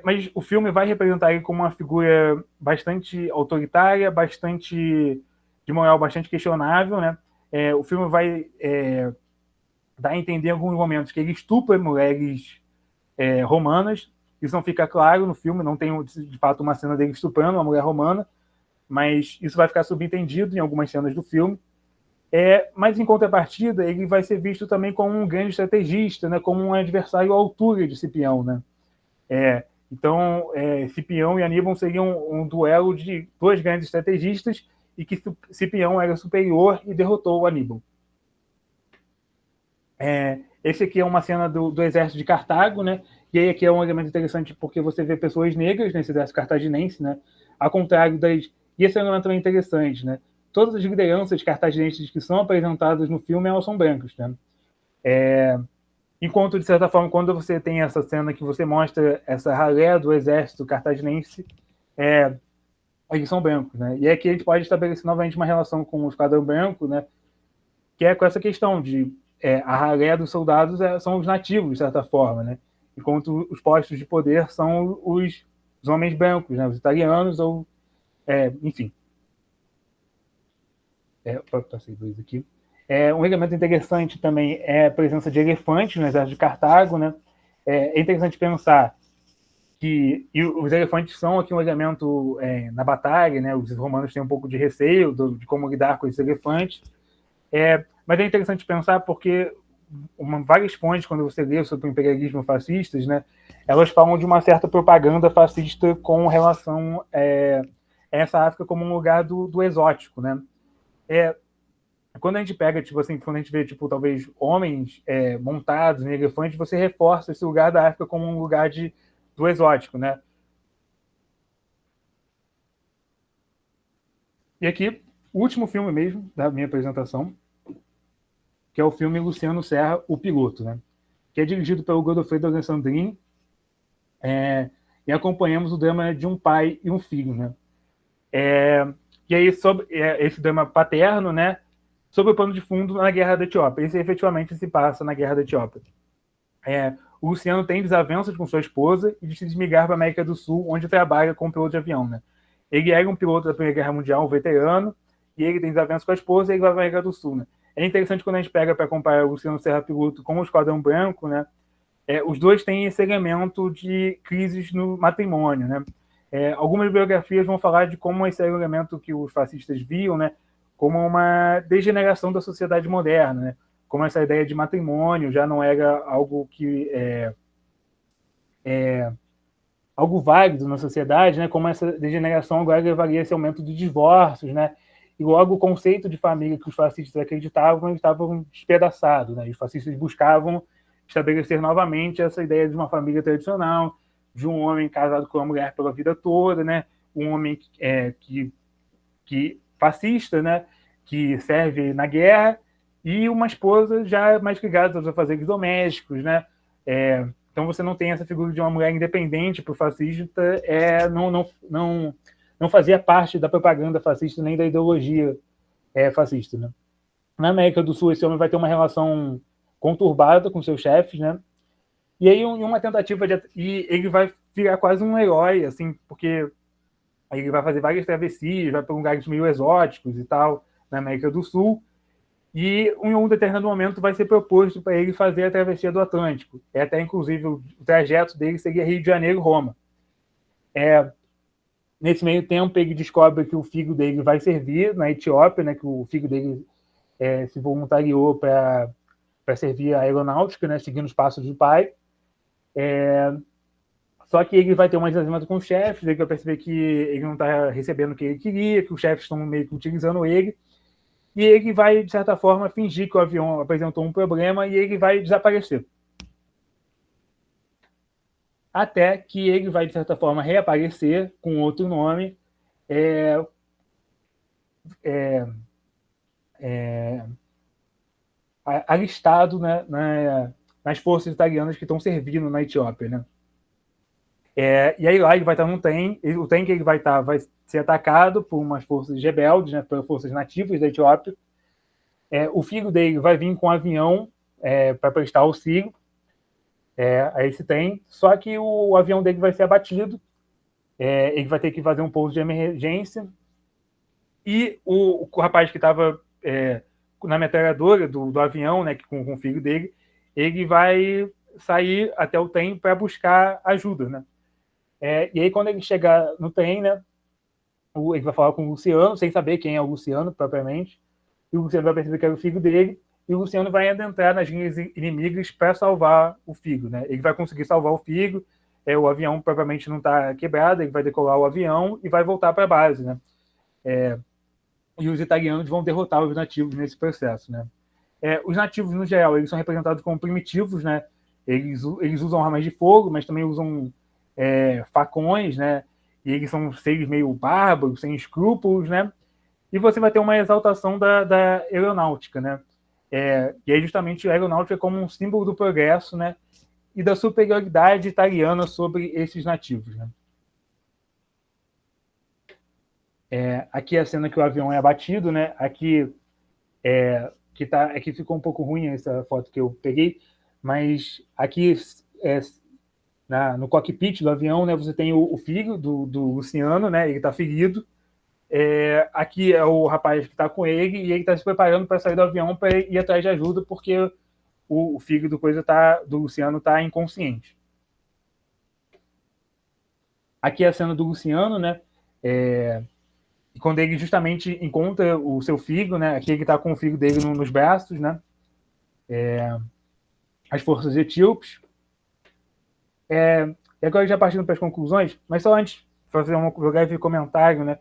S2: Mas o filme vai representar ele como uma figura bastante autoritária, de moral bastante questionável, né? O filme vai dá a entender em alguns momentos que ele estupra mulheres romanas. Isso não fica claro no filme, não tem de fato uma cena dele estuprando uma mulher romana, mas isso vai ficar subentendido em algumas cenas do filme. Mas em contrapartida, ele vai ser visto também como um grande estrategista, né, como um adversário à altura de Cipião, né? Então, Cipião e Aníbal seriam um duelo de dois grandes estrategistas e que Cipião era superior e derrotou o Aníbal. Esse aqui é uma cena do exército de Cartago, né? E aí aqui é um elemento interessante porque você vê pessoas negras nesse exército cartaginense, né? Ao contrário das... E esse é um elemento também interessante, né? Todas as lideranças cartaginenses que são apresentadas no filme, elas são brancas, né? Enquanto, de certa forma, quando você tem essa cena que você mostra essa ralé do exército cartaginense, eles são brancos, né? E aqui a gente pode estabelecer novamente uma relação com o Esquadrão Branco, né? Que é com essa questão de a ralé dos soldados são os nativos, de certa forma, né? Enquanto os postos de poder são os homens brancos, né? Os italianos ou... enfim. Passei dois aqui. Um elemento interessante também é a presença de elefantes no exército de Cartago, né? É interessante pensar que os elefantes são aqui um elemento na batalha, né? Os romanos têm um pouco de receio de como lidar com esses elefantes. Mas é interessante pensar porque várias fontes, quando você lê sobre o imperialismo fascistas, né, elas falam de uma certa propaganda fascista com relação a essa África como um lugar do exótico, né? Quando a gente pega, tipo assim, quando a gente vê, tipo, talvez homens montados em elefantes, você reforça esse lugar da África como um lugar do exótico, né? E aqui, o último filme mesmo da minha apresentação, que é o filme Luciano Serra, O Piloto, né? Que é dirigido pelo Godofredo Alessandrini, e acompanhamos o drama de um pai e um filho, né? E aí, sobre esse drama paterno, né? Sobre o pano de fundo na Guerra da Etiópia. Esse efetivamente se passa na Guerra da Etiópia. O Luciano tem desavenças com sua esposa e decide migrar para a América do Sul, onde trabalha como piloto de avião, né? Ele era um piloto da Primeira Guerra Mundial, um veterano, e ele tem desavenças com a esposa e ele vai para a América do Sul, né? É interessante quando a gente pega para comparar o Luciano Serra Piloto com o Esquadrão Branco, né? Os dois têm esse elemento de crises no matrimônio, né? Algumas biografias vão falar de como esse elemento que os fascistas viam, né? Como uma degeneração da sociedade moderna, né? Como essa ideia de matrimônio já não era algo que algo válido na sociedade, né? Como essa degeneração agora levaria a esse aumento de divórcios, né? E logo o conceito de família que os fascistas acreditavam, eles estavam despedaçados, né? Os fascistas buscavam estabelecer novamente essa ideia de uma família tradicional, de um homem casado com uma mulher pela vida toda, né? Um homem que fascista, né? Que serve na guerra, e uma esposa já mais ligada aos afazeres domésticos, né? Então você não tem essa figura de uma mulher independente para o fascista, não fazia parte da propaganda fascista nem da ideologia fascista, né? Na América do Sul, esse homem vai ter uma relação conturbada com seus chefes, né? E aí, em uma tentativa e ele vai virar quase um herói, assim, porque ele vai fazer várias travessias, vai para lugares meio exóticos e tal, na América do Sul, e em um determinado momento vai ser proposto para ele fazer a travessia do Atlântico. Até, inclusive, o trajeto dele seria Rio de Janeiro-Roma. Nesse meio tempo, ele descobre que o filho dele vai servir na Etiópia, né, que o filho dele se voluntariou para servir a aeronáutica, né, seguindo os passos do pai. Só que ele vai ter uma desavença com os chefes, ele vai perceber que ele não está recebendo o que ele queria, que os chefes estão meio que utilizando ele, e ele vai, de certa forma, fingir que o avião apresentou um problema e ele vai desaparecer. Até que ele vai, de certa forma, reaparecer com outro nome, alistado, né, nas forças italianas que estão servindo na Etiópia, né? E aí lá ele vai estar num trem, o trem que ele vai estar vai ser atacado por umas forças rebeldes, né, por forças nativas da Etiópia. O filho dele vai vir com um avião para prestar auxílio a esse trem, só que o avião dele vai ser abatido, ele vai ter que fazer um pouso de emergência, e o rapaz que estava na metralhadora do avião, né, com o filho dele, ele vai sair até o trem para buscar ajuda, né? E aí, quando ele chegar no trem, né, ele vai falar com o Luciano, sem saber quem é o Luciano, propriamente, e o Luciano vai perceber que era o filho dele, e o Luciano vai adentrar nas linhas inimigas para salvar o filho, né? Ele vai conseguir salvar o filho, o avião provavelmente não está quebrado, ele vai decolar o avião e vai voltar para a base, né? E os italianos vão derrotar os nativos nesse processo, né? Os nativos, no geral, eles são representados como primitivos, né? Eles usam armas de fogo, mas também usam facões, né? E eles são seres meio bárbaros, sem escrúpulos, né? E você vai ter uma exaltação da aeronáutica, né? E aí justamente a aeronáutica é como um símbolo do progresso, né? E da superioridade italiana sobre esses nativos, né? Aqui é a cena que o avião é abatido, né? Aqui aqui ficou um pouco ruim essa foto que eu peguei, mas aqui no cockpit do avião, né, você tem o filho do Luciano, né, ele está ferido. Aqui é o rapaz que está com ele e ele está se preparando para sair do avião para ir atrás de ajuda porque o filho do Luciano está inconsciente. Aqui é a cena do Luciano, né, quando ele justamente encontra o seu filho, né, aqui ele está com o filho dele nos braços, né, as forças etíopes. E agora já partindo para as conclusões, mas só antes fazer um breve comentário, né,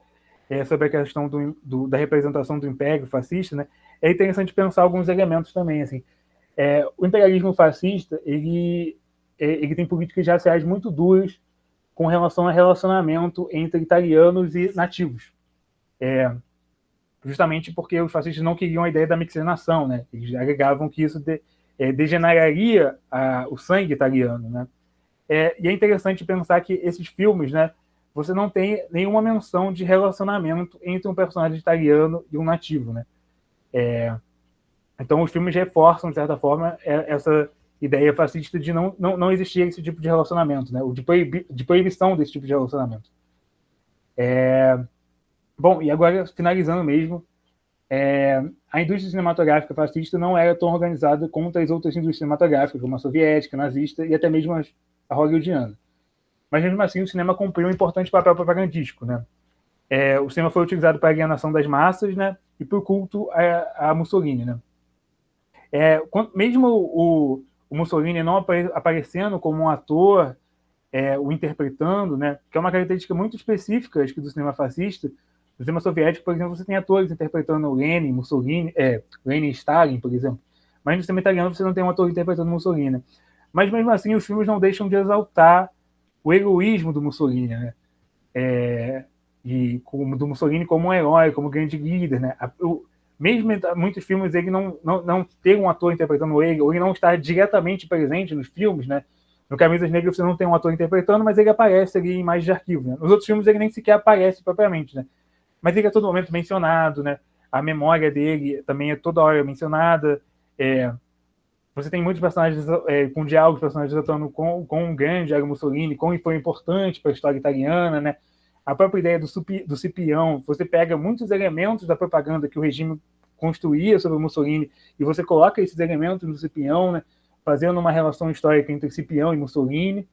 S2: sobre a questão da representação do império fascista, né, é interessante pensar alguns elementos também, assim. O imperialismo fascista, ele tem políticas raciais muito duras com relação ao relacionamento entre italianos e nativos. justamente porque os fascistas não queriam a ideia da mixigenação, né? Eles alegavam que isso degeneraria o sangue italiano, né? E é interessante pensar que esses filmes, né, você não tem nenhuma menção de relacionamento entre um personagem italiano e um nativo, né? Então os filmes reforçam, de certa forma, essa ideia fascista de não existir esse tipo de relacionamento, né? Ou de proibição desse tipo de relacionamento. Bom, e agora, finalizando mesmo, a indústria cinematográfica fascista não era tão organizada contra as outras indústrias cinematográficas, como a soviética, a nazista e até mesmo a hollywoodiana. Mas, mesmo assim, o cinema cumpriu um importante papel propagandístico, né? O cinema foi utilizado para a alienação das massas, né? E para o culto a Mussolini, né? Mesmo o Mussolini não aparecendo como um ator, o interpretando, né? Que é uma característica muito específica, acho que, do cinema fascista. No cinema soviético, por exemplo, você tem atores interpretando Lenin, Mussolini, Lenin e Stalin, por exemplo. Mas no cinema italiano você não tem um ator interpretando Mussolini, né? Mas mesmo assim, os filmes não deixam de exaltar o egoísmo do Mussolini, né? Do Mussolini como um herói, como grande líder, né? Mesmo em muitos filmes ele não ter um ator interpretando ele, ou ele não estar diretamente presente nos filmes, né? No Camisas Negras você não tem um ator interpretando, mas ele aparece ali em imagens de arquivo, né? Nos outros filmes ele nem sequer aparece propriamente, né? Mas ele é a todo momento mencionado, né? A memória dele também é toda hora mencionada. Você tem muitos personagens com diálogos, personagens atuando com o grande Jairo Mussolini, como foi importante para a história italiana, né? A própria ideia do Cipião, você pega muitos elementos da propaganda que o regime construía sobre o Mussolini e você coloca esses elementos no Cipião, né? Fazendo uma relação histórica entre Cipião e Mussolini.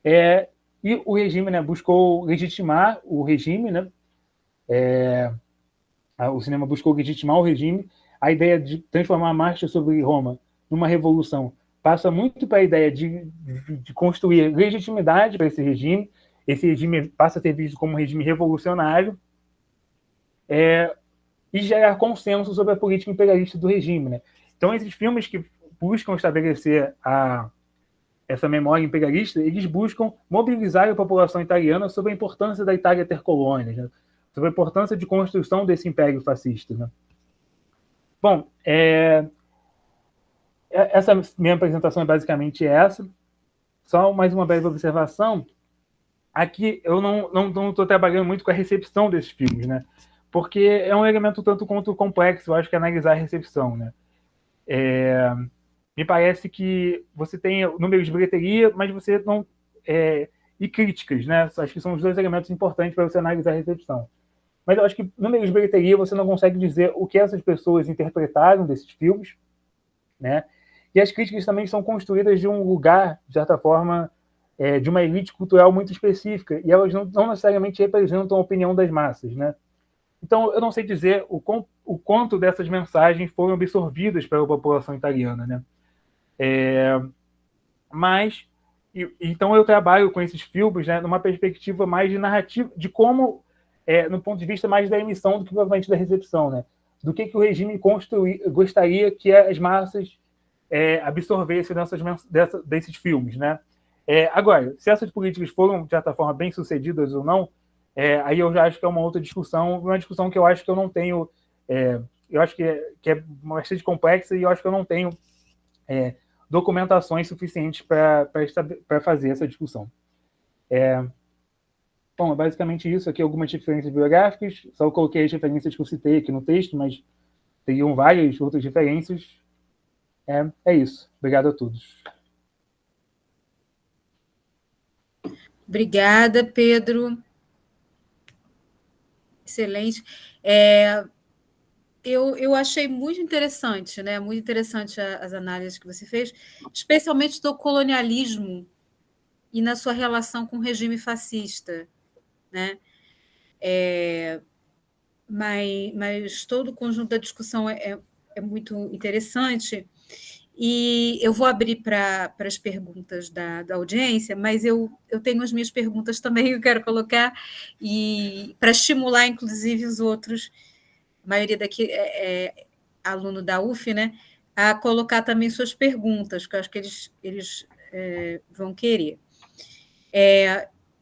S2: E o regime, né, buscou legitimar o regime, né? O cinema buscou legitimar o regime. A ideia de transformar a marcha sobre Roma numa revolução passa muito para a ideia de construir legitimidade para esse regime. Esse regime passa a ser visto como um regime revolucionário e gerar consenso sobre a política imperialista do regime, né? Então, esses filmes que buscam estabelecer essa memória imperialista, eles buscam mobilizar a população italiana sobre a importância da Itália ter colônias, né? Sobre a importância de construção desse império fascista, né? Bom, essa minha apresentação é basicamente essa. Só mais uma breve observação. Aqui eu não estou trabalhando muito com a recepção desses filmes, né? Porque é um elemento tanto quanto complexo, eu acho que analisar a recepção, né? Me parece que você tem números de bilheteria, mas você não... e críticas, né? Acho que são os dois elementos importantes para você analisar a recepção. Mas eu acho que números de bilheteria você não consegue dizer o que essas pessoas interpretaram desses filmes, né? E as críticas também são construídas de um lugar, de certa forma, de uma elite cultural muito específica, e elas não necessariamente representam a opinião das massas, né? Então, eu não sei dizer o quanto dessas mensagens foram absorvidas pela população italiana, né? Mas, então eu trabalho com esses filmes, né, numa perspectiva mais de narrativa, de como, no ponto de vista mais da emissão do que provavelmente da recepção, né? Do que o regime gostaria que as massas absorvessem desses filmes, né? Agora, se essas políticas foram, de certa forma, bem-sucedidas ou não, aí eu já acho que é uma outra discussão, uma discussão que eu acho que eu não tenho, eu acho que é bastante complexa e eu acho que eu não tenho documentações suficientes para fazer essa discussão. Bom, é basicamente isso. Aqui algumas referências bibliográficas, só coloquei as referências que eu citei aqui no texto, mas teriam várias outras referências. É isso. Obrigado a todos.
S1: Obrigada, Pedro. Excelente. Eu achei muito interessante, né? Muito interessante as análises que você fez, especialmente do colonialismo e na sua relação com o regime fascista, né? Mas todo o conjunto da discussão é muito interessante. E eu vou abrir para as perguntas da audiência, mas eu tenho as minhas perguntas também que eu quero colocar, e para estimular, inclusive, os outros, a maioria daqui é aluno da UF, né, a colocar também suas perguntas, que eu acho que eles vão querer.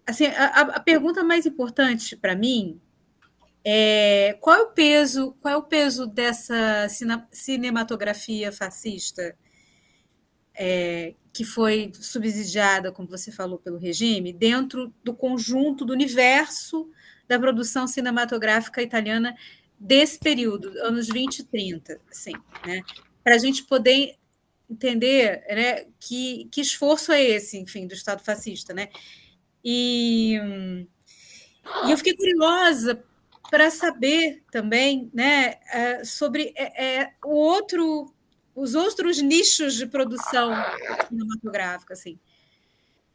S1: Assim, a pergunta mais importante para mim Qual é o peso dessa cinematografia fascista que foi subsidiada, como você falou, pelo regime, dentro do conjunto, do universo da produção cinematográfica italiana desse período, anos 20 e 30, assim, né? Para a gente poder entender, né, que esforço é esse, enfim, do Estado fascista, né? E eu fiquei curiosa para saber também, né, sobre os outros nichos de produção cinematográfica, assim.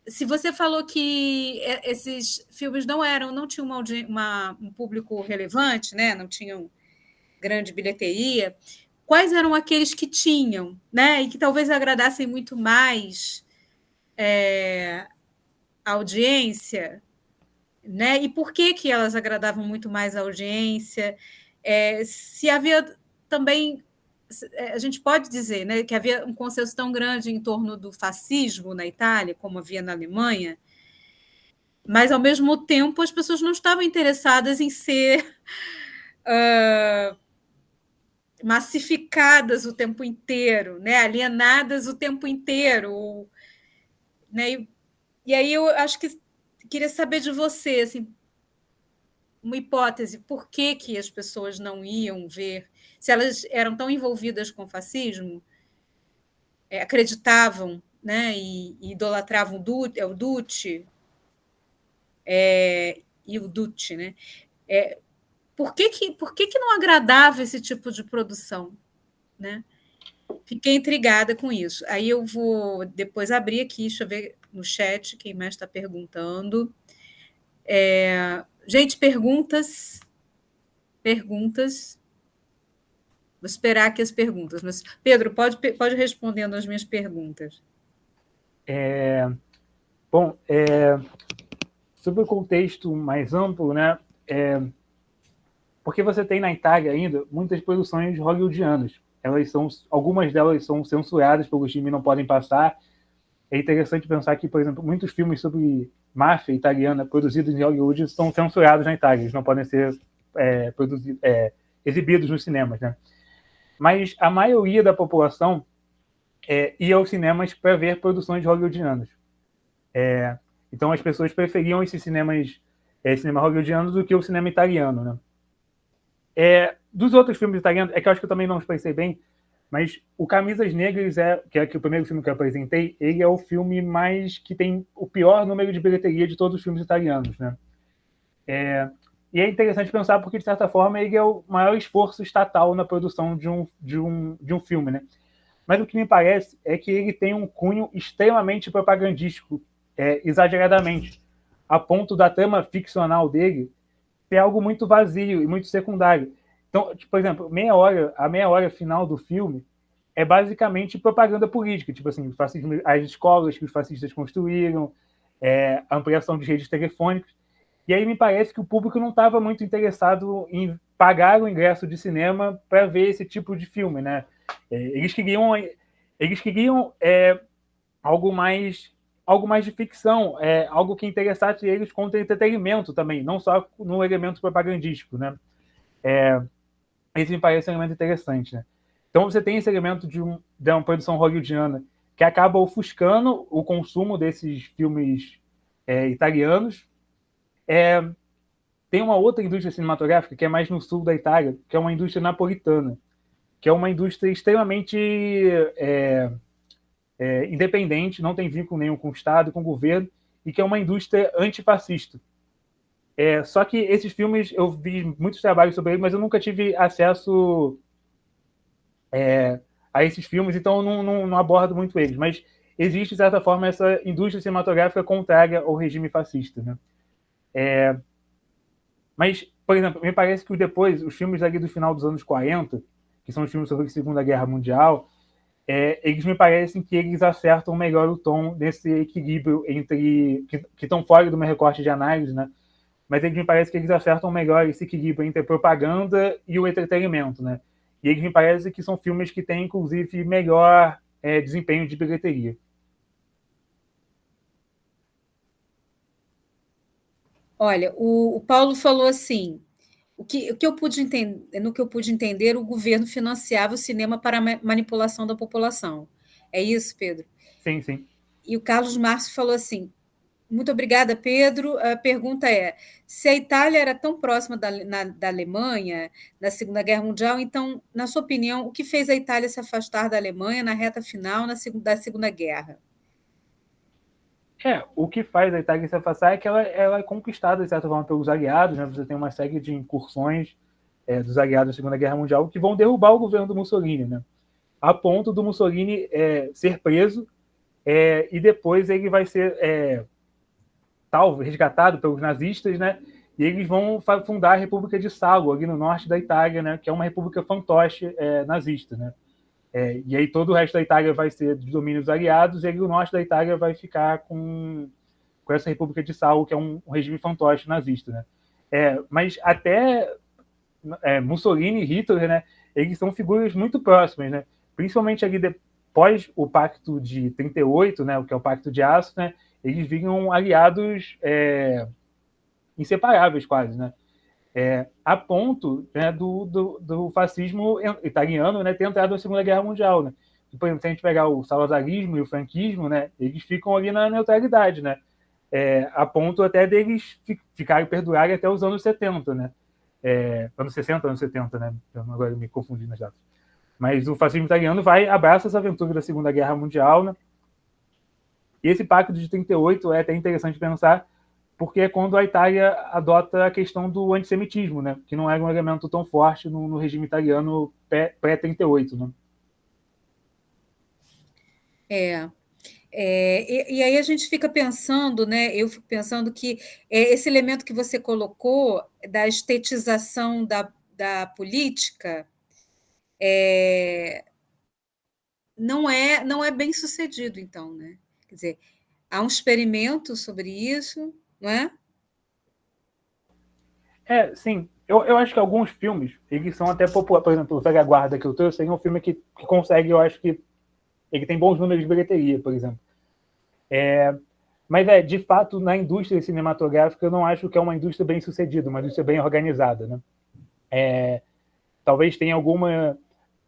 S1: Se você falou que esses filmes não tinham um público relevante, né, não tinham grande bilheteria, quais eram aqueles que tinham, né, e que talvez agradassem muito mais a audiência, né? E por que elas agradavam muito mais a audiência? Se havia também, a gente pode dizer, né, que havia um consenso tão grande em torno do fascismo na Itália, como havia na Alemanha, mas ao mesmo tempo as pessoas não estavam interessadas em ser massificadas o tempo inteiro, né, alienadas o tempo inteiro, né? E aí eu acho que queria saber de você, assim, uma hipótese, por que as pessoas não iam ver, se elas eram tão envolvidas com o fascismo, acreditavam, né, e idolatravam o Duce, e o Duce, né? Por que não agradava esse tipo de produção, né? Fiquei intrigada com isso. Aí eu vou depois abrir aqui, deixa eu ver no chat quem mais está perguntando. Gente, perguntas. Vou esperar aqui as perguntas. Mas, Pedro, pode respondendo as minhas perguntas.
S2: Bom, sobre o contexto mais amplo, né? Porque você tem na Itália ainda muitas produções hollywoodianas. Algumas delas são censuradas pelo regime e não podem passar. É interessante pensar que, por exemplo, muitos filmes sobre máfia italiana produzidos em Hollywood são censurados na Itália. Eles não podem ser exibidos nos cinemas, né? Mas a maioria da população ia aos cinemas para ver produções hollywoodianas. Então as pessoas preferiam esses cinema hollywoodiano do que o cinema italiano, né? Dos outros filmes italianos, que eu acho que eu também não expressei bem, mas o Camisas Negras, que é o primeiro filme que eu apresentei, ele é o filme que tem o pior número de bilheteria de todos os filmes italianos, né? E é interessante pensar porque, de certa forma, ele é o maior esforço estatal na produção de um filme, né? Mas o que me parece é que ele tem um cunho extremamente propagandístico, exageradamente, a ponto da trama ficcional dele ser algo muito vazio e muito secundário. Então, tipo, por exemplo, a meia hora final do filme é basicamente propaganda política, tipo assim, as escolas que os fascistas construíram, a ampliação de redes telefônicas. E aí me parece que o público não estava muito interessado em pagar o ingresso de cinema para ver esse tipo de filme, né? Eles queriam algo mais de ficção, algo que interessasse eles contra entretenimento também, não só no elemento propagandístico, né? Esse me parece um elemento interessante, né? Então você tem esse elemento de uma produção hollywoodiana que acaba ofuscando o consumo desses filmes italianos. Tem uma outra indústria cinematográfica que é mais no sul da Itália, que é uma indústria napolitana, que é uma indústria extremamente independente, não tem vínculo nenhum com o Estado, com o governo, e que é uma indústria antifascista. Só que esses filmes, eu vi muitos trabalhos sobre eles, mas eu nunca tive acesso a esses filmes, então eu não abordo muito eles. Mas existe, de certa forma, essa indústria cinematográfica contrária ao regime fascista, né? Mas, por exemplo, me parece que depois, os filmes ali do final dos anos 40, que são os filmes sobre a Segunda Guerra Mundial, eles me parecem que eles acertam melhor o tom desse equilíbrio entre que estão fora do meu recorte de análise, né? Mas eles me parecem que eles acertam melhor esse equilíbrio entre a propaganda e o entretenimento, né? E eles me parecem que são filmes que têm, inclusive, melhor desempenho de bilheteria.
S1: Olha, o Paulo falou assim, eu pude entender, no que eu pude entender, o governo financiava o cinema para a manipulação da população. É isso, Pedro?
S2: Sim, sim.
S1: E o Carlos Márcio falou assim: muito obrigada, Pedro. A pergunta é: se a Itália era tão próxima da Alemanha na Segunda Guerra Mundial, então, na sua opinião, o que fez a Itália se afastar da Alemanha na reta final da Segunda Guerra?
S2: O que faz a Itália se afastar é que ela é conquistada, de certa forma, pelos aliados, né? Você tem uma série de incursões dos aliados na Segunda Guerra Mundial que vão derrubar o governo do Mussolini, né? A ponto do Mussolini ser preso e depois ele vai ser resgatado pelos nazistas, né? E eles vão fundar a República de Salo, ali no norte da Itália, né? Que é uma república fantoche nazista, né? E aí todo o resto da Itália vai ser dos domínios aliados, e aí o norte da Itália vai ficar com essa República de Salo, que é um regime fantoche nazista, né? Mas até Mussolini e Hitler, né? Eles são figuras muito próximas, né? Principalmente ali depois o Pacto de 38, né? O que é o Pacto de Aço, né? Eles vinham aliados inseparáveis quase, né? A ponto, né, do fascismo italiano, né, ter entrado na Segunda Guerra Mundial, né? E, por exemplo, se a gente pegar o salazarismo e o franquismo, né, eles ficam ali na neutralidade, né? A ponto até deles ficarem perdurarem até os anos 70, né? Anos 60, anos 70, né? Agora eu me confundi nas datas. Mas o fascismo italiano abraça essa aventura da Segunda Guerra Mundial, né? E esse pacto de 38 é até interessante pensar, porque é quando a Itália adota a questão do antissemitismo, né? Que não era um elemento tão forte no regime italiano pré-38, né?
S1: E aí a gente fica pensando, né? Eu fico pensando que esse elemento que você colocou da estetização da política não é bem sucedido, então, né? Quer dizer, há um experimento sobre isso, não é?
S2: Sim. Eu acho que alguns filmes, eles são até populares. Por exemplo, o Velha Guarda que eu trouxe, é um filme que consegue, eu acho que ele tem bons números de bilheteria, por exemplo. Mas, de fato, na indústria cinematográfica, eu não acho que é uma indústria bem sucedida, uma indústria bem organizada, né? Talvez tenha alguma...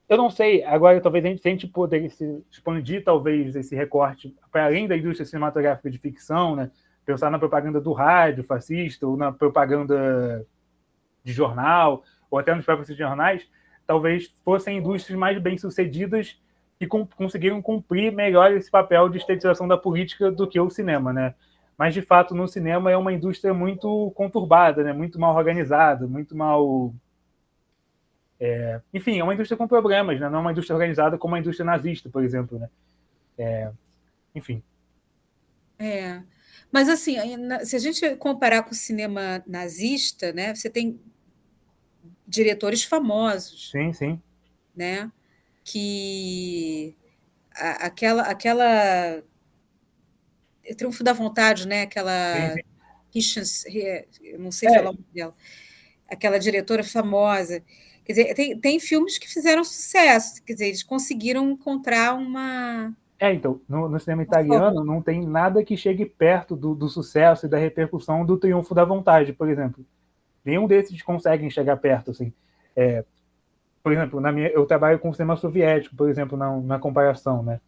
S2: Eu não sei, agora talvez a gente poderia expandir talvez esse recorte para além da indústria cinematográfica de ficção, né? Pensar na propaganda do rádio fascista, ou na propaganda de jornal, ou até nos próprios jornais, talvez fossem indústrias mais bem-sucedidas que conseguiram cumprir melhor esse papel de estetização da política do que o cinema, né? Mas, de fato, no cinema é uma indústria muito conturbada, né? Muito mal organizada, muito mal... Enfim, é uma indústria com problemas, né? Não é uma indústria organizada como a indústria nazista, por exemplo, né? Enfim.
S1: Mas, assim, se a gente comparar com o cinema nazista, né, você tem diretores famosos,
S2: Sim, sim.
S1: né, que aquela Triunfo da Vontade, né,
S2: Sim,
S1: aquela
S2: sim.
S1: eu não sei falar o nome dela, aquela diretora famosa. Quer dizer, tem filmes que fizeram sucesso, quer dizer, eles conseguiram encontrar uma
S2: Então, no cinema
S1: forma.
S2: italiano não tem nada que chegue perto do sucesso e da repercussão do Triunfo da Vontade, por exemplo. Nenhum desses conseguem chegar perto, assim. Por exemplo, eu trabalho com o cinema soviético, por exemplo, na comparação, né?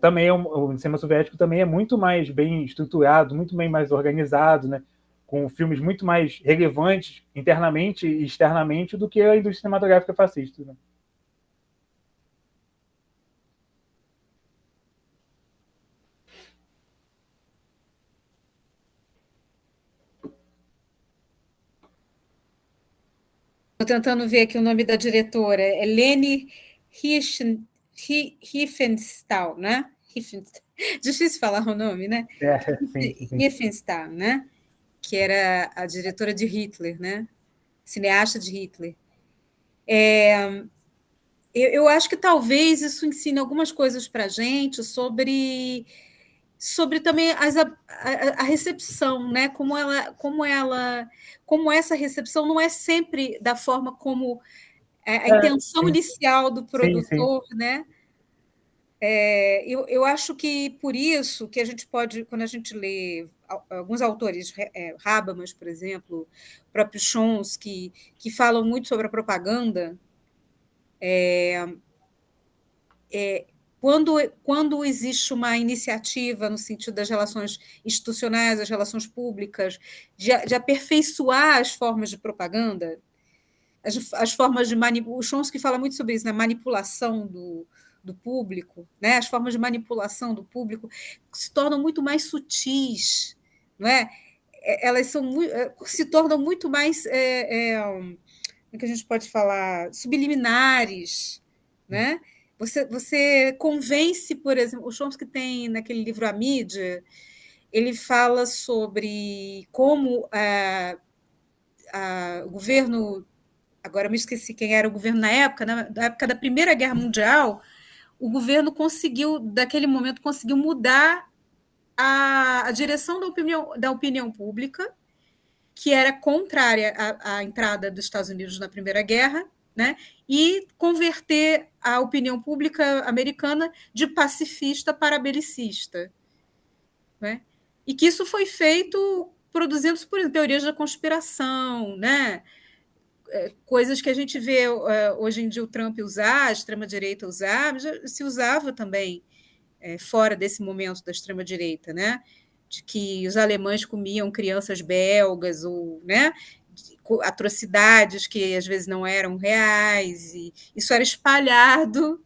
S2: Também o cinema soviético também é muito mais bem estruturado, muito bem mais organizado, né? Com filmes muito mais relevantes internamente e externamente do que a indústria cinematográfica fascista, né?
S1: Estou tentando ver aqui o nome da diretora, é Leni Riefenstahl, né? Difícil falar o nome, né?
S2: Sim, sim.
S1: Riefenstahl, né? Que era a diretora de Hitler, né? Cineasta de Hitler. Eu acho que talvez isso ensine algumas coisas para a gente sobre também a recepção, né? Como essa recepção não é sempre da forma como a intenção
S2: Sim,
S1: inicial do
S2: sim, sim.
S1: produtor, né? Eu acho que por isso que a gente pode, quando a gente lê alguns autores, Habermas, por exemplo, o próprio Chomsky, que falam muito sobre a propaganda, quando existe uma iniciativa no sentido das relações institucionais, das relações públicas, de aperfeiçoar as formas de propaganda, as formas de manipulação. O Chomsky fala muito sobre isso, né? Manipulação do público, né? As formas de manipulação do público se tornam muito mais sutis, não é? Elas se tornam muito mais, como é que a gente pode falar, subliminares, né? Você convence, por exemplo, o Chomsky tem naquele livro A Mídia, ele fala sobre como o governo, agora me esqueci quem era o governo na época, na época da Primeira Guerra Mundial, o governo conseguiu, daquele momento, conseguiu mudar a direção da opinião pública, que era contrária à entrada dos Estados Unidos na Primeira Guerra, né, e converter a opinião pública americana de pacifista para belicista. Né? E que isso foi feito produzindo, por exemplo, teorias da conspiração, né? Coisas que a gente vê hoje em dia o Trump usar, a extrema-direita usar, já se usava também fora desse momento da extrema-direita, né? De que os alemães comiam crianças belgas, ou, né? Atrocidades que às vezes não eram reais, e isso era espalhado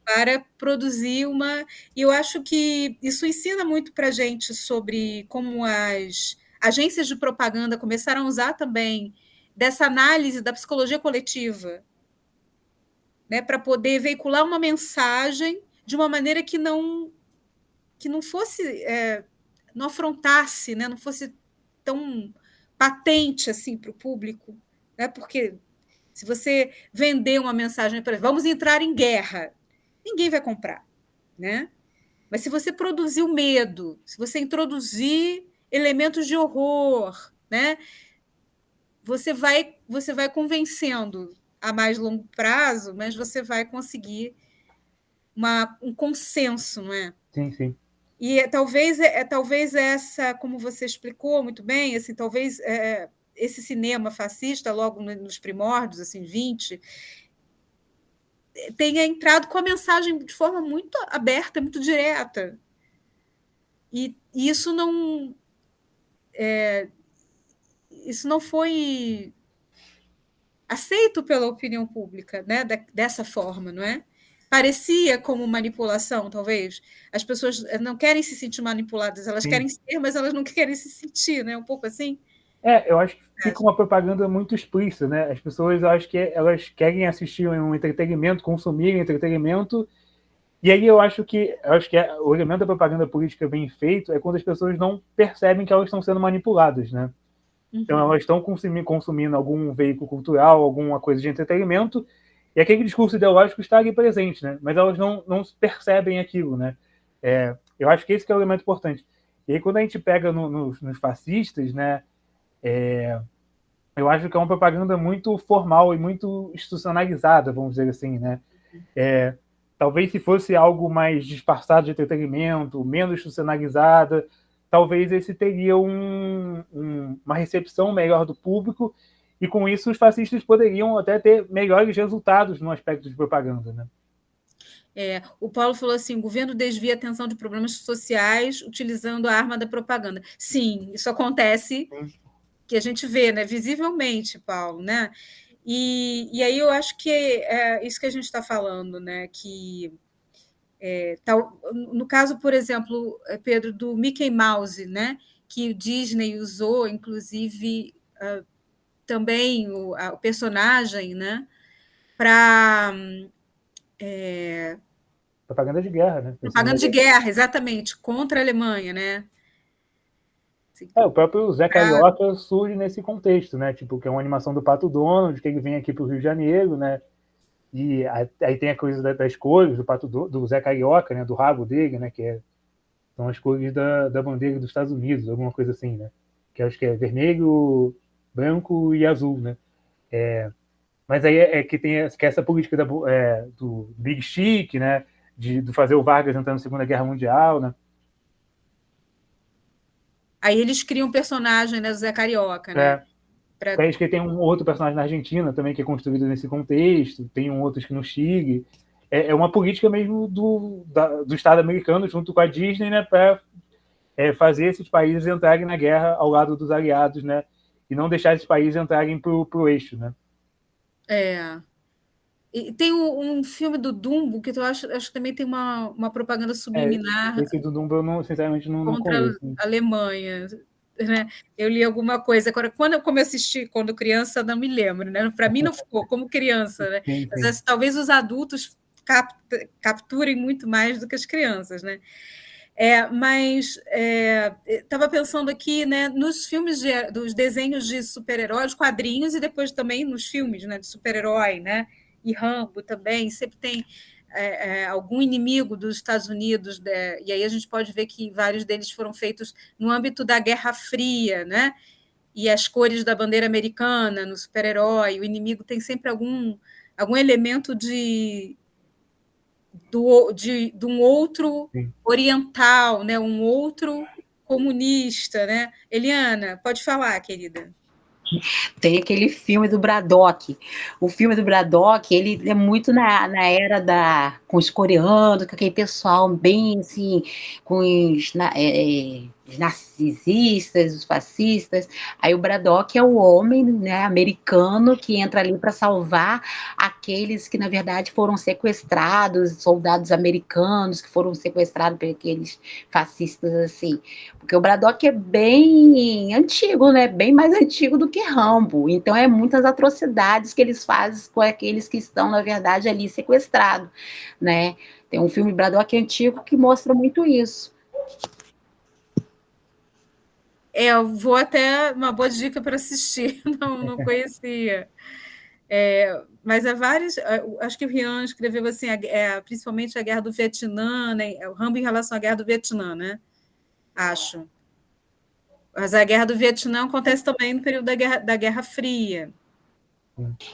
S1: para produzir uma... E eu acho que isso ensina muito para a gente sobre como as agências de propaganda começaram a usar também dessa análise da psicologia coletiva, né, para poder veicular uma mensagem de uma maneira que não fosse, não afrontasse, né, não fosse tão patente assim para o público, né, porque se você vender uma mensagem, por exemplo, vamos entrar em guerra, ninguém vai comprar, né? Mas se você produzir o medo, se você introduzir elementos de horror, né, você vai convencendo a mais longo prazo, mas você vai conseguir um consenso, não é?
S2: Sim, sim.
S1: E talvez essa, como você explicou muito bem, assim, talvez esse cinema fascista, logo nos primórdios, assim, 20, tenha entrado com a mensagem de forma muito aberta, muito direta. E isso não foi aceito pela opinião pública, né? Dessa forma, não é? Parecia como manipulação, talvez. As pessoas não querem se sentir manipuladas, elas
S2: Sim.
S1: querem ser, mas elas não querem se sentir, né? Um pouco assim.
S2: Eu acho que fica uma propaganda muito explícita, né? As pessoas, eu acho que elas querem assistir um entretenimento, consumir entretenimento, e aí eu acho que o elemento da propaganda política bem feito é quando as pessoas não percebem que elas estão sendo manipuladas, né? Então elas estão consumindo algum veículo cultural, alguma coisa de entretenimento, e aquele discurso ideológico está ali presente, né? Mas elas não percebem aquilo, né? Eu acho que esse que é o elemento importante. E aí quando a gente pega nos fascistas, né? Eu acho que é uma propaganda muito formal e muito institucionalizada, vamos dizer assim, né? Talvez se fosse algo mais disfarçado de entretenimento, menos institucionalizada, talvez esse teria uma recepção melhor do público, e com isso os fascistas poderiam até ter melhores resultados no aspecto de propaganda, né?
S1: O Paulo falou assim: o governo desvia a atenção de problemas sociais utilizando a arma da propaganda. Sim, isso acontece, que a gente vê, né, visivelmente, Paulo, né? E aí eu acho que é isso que a gente está falando, né? Que no caso, por exemplo, Pedro, do Mickey Mouse, né? Que o Disney usou, inclusive, também o personagem, né? Para
S2: Propaganda de guerra, né?
S1: propaganda de guerra, exatamente, contra a Alemanha, né?
S2: O próprio Zé Carioca surge nesse contexto, né? Tipo, que é uma animação do Pato Donald, que ele vem aqui para o Rio de Janeiro, né? E aí tem a coisa das cores do Zé Carioca, né? Do rabo dele, né? Que são as cores da bandeira dos Estados Unidos, alguma coisa assim, né? Que acho que é vermelho, branco e azul, né? Mas aí que tem essa política do Big Chic, né? de fazer o Vargas entrar na Segunda Guerra Mundial, né?
S1: Aí eles criam um personagem, né, do Zé Carioca, né?
S2: Acho que tem um outro personagem na Argentina também que é construído nesse contexto, tem um outro que no Chile. É uma política mesmo do Estado americano junto com a Disney, né, para fazer esses países entrarem na guerra ao lado dos aliados, né, e não deixar esses países entrarem pro eixo, né.
S1: E tem um filme do Dumbo que eu acho que também tem uma propaganda subliminar
S2: Esse do Dumbo eu não, sinceramente não
S1: contra
S2: conheço.
S1: a Alemanha, né? Eu li alguma coisa. Agora, como eu assisti quando criança, não me lembro, né? Para mim não ficou como criança, né?
S2: Sim, sim.
S1: Mas talvez os adultos capturem muito mais do que as crianças, né? Mas estava pensando aqui, né, nos filmes dos desenhos de super-heróis, quadrinhos e depois também nos filmes, né, de super-herói, né? E Rambo também sempre tem algum inimigo dos Estados Unidos, né? E aí a gente pode ver que vários deles foram feitos no âmbito da Guerra Fria, né? E as cores da bandeira americana no super-herói, o inimigo tem sempre algum elemento de um outro
S2: Sim.
S1: oriental, né? Um outro comunista, né? Eliana, pode falar, querida.
S3: Tem aquele filme do Braddock. O filme do Braddock, ele é muito na era com os coreanos, com aquele pessoal bem assim, com os narcisistas, os fascistas. Aí o Braddock é o homem, né, americano que entra ali para salvar aqueles que na verdade foram sequestrados, soldados americanos que foram sequestrados por aqueles fascistas assim. Porque o Braddock é bem antigo, né? Bem mais antigo do que Rambo. Então é muitas atrocidades que eles fazem com aqueles que estão, na verdade, ali sequestrados, né? Tem um filme Braddock antigo que mostra muito isso.
S1: Eu vou até uma boa dica para assistir, não conhecia. Mas há vários. Acho que o Rian escreveu assim, principalmente a Guerra do Vietnã, né? O Rambo em relação à Guerra do Vietnã, né? Acho. Mas a Guerra do Vietnã acontece também no período da Guerra Fria.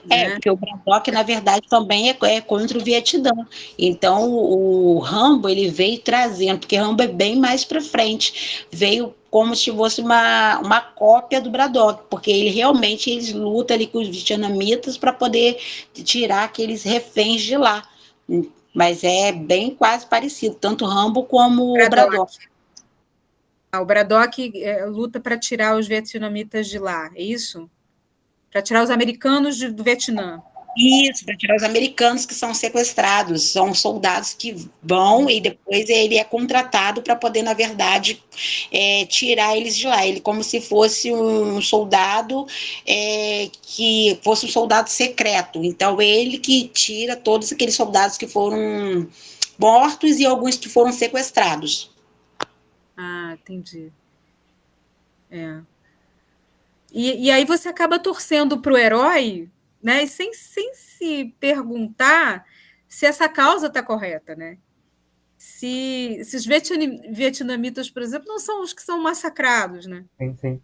S1: Né?
S3: Porque o Braddock, na verdade, também é contra o Vietnã. Então, o Rambo, ele veio trazendo, porque Rambo é bem mais para frente, veio como se fosse uma cópia do Braddock, porque eles lutam ali com os vietnamitas para poder tirar aqueles reféns de lá. Mas é bem quase parecido, tanto Rambo como o Braddock.
S1: O Braddock luta para tirar os vietnamitas de lá, é isso? Para tirar os americanos do Vietnã.
S3: Isso, para tirar os americanos que são sequestrados, são soldados que vão e depois ele é contratado para poder, na verdade, tirar eles de lá. Ele como se fosse um soldado que fosse um soldado secreto. Então, ele que tira todos aqueles soldados que foram mortos e alguns que foram sequestrados.
S1: Ah, entendi. E aí você acaba torcendo para o herói, né? E sem se perguntar se essa causa está correta, né? Se os vietnamitas, por exemplo, não são os que são massacrados, né?
S2: Sim, sim.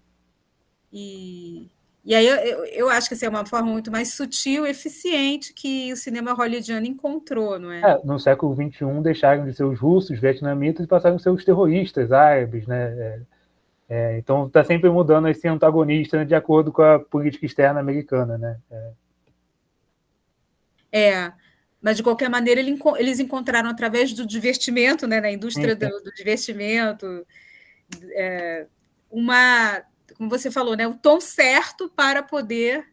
S1: E aí eu acho que assim, é uma forma muito mais sutil e eficiente que o cinema hollywoodiano encontrou, não é?
S2: No século XXI deixaram de ser os russos, vietnamitas e passaram a ser os terroristas árabes, né? Então está sempre mudando esse antagonista, né, de acordo com a política externa americana, né?
S1: Mas de qualquer maneira eles encontraram através do divertimento, né, na indústria do divertimento, como você falou, né, o tom certo para poder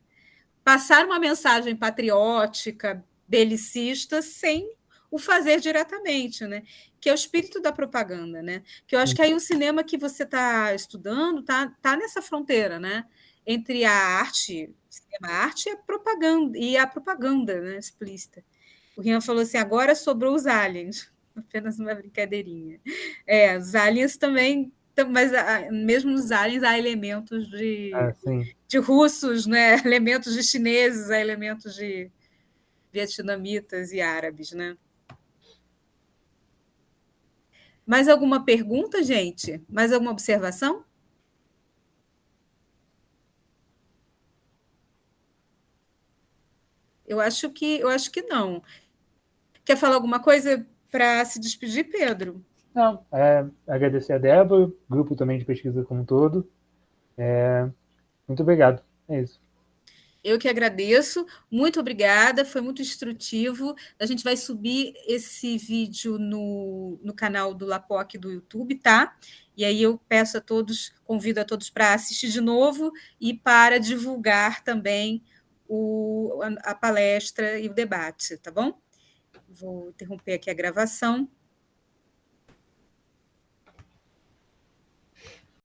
S1: passar uma mensagem patriótica, belicista, sem o fazer diretamente, né? Que é o espírito da propaganda, né? Que eu acho que aí o cinema que você está estudando tá nessa fronteira, né? Entre a arte, cinema arte e a propaganda, né, explícita. O Rian falou assim, agora sobrou os aliens. Apenas uma brincadeirinha. Os aliens também, mas mesmo nos aliens há elementos de russos, né? Elementos de chineses, há elementos de vietnamitas e árabes, né? Mais alguma pergunta, gente? Mais alguma observação? Eu acho que não. Quer falar alguma coisa, para se despedir, Pedro.
S2: Não, agradecer a Débora, grupo também de pesquisa como um todo. Muito obrigado. É isso.
S1: Eu que agradeço, muito obrigada, foi muito instrutivo. A gente vai subir esse vídeo no canal do LAPOC do YouTube, tá? E aí eu peço a todos, convido a todos para assistir de novo e para divulgar também a palestra e o debate, tá bom? Vou interromper aqui a gravação.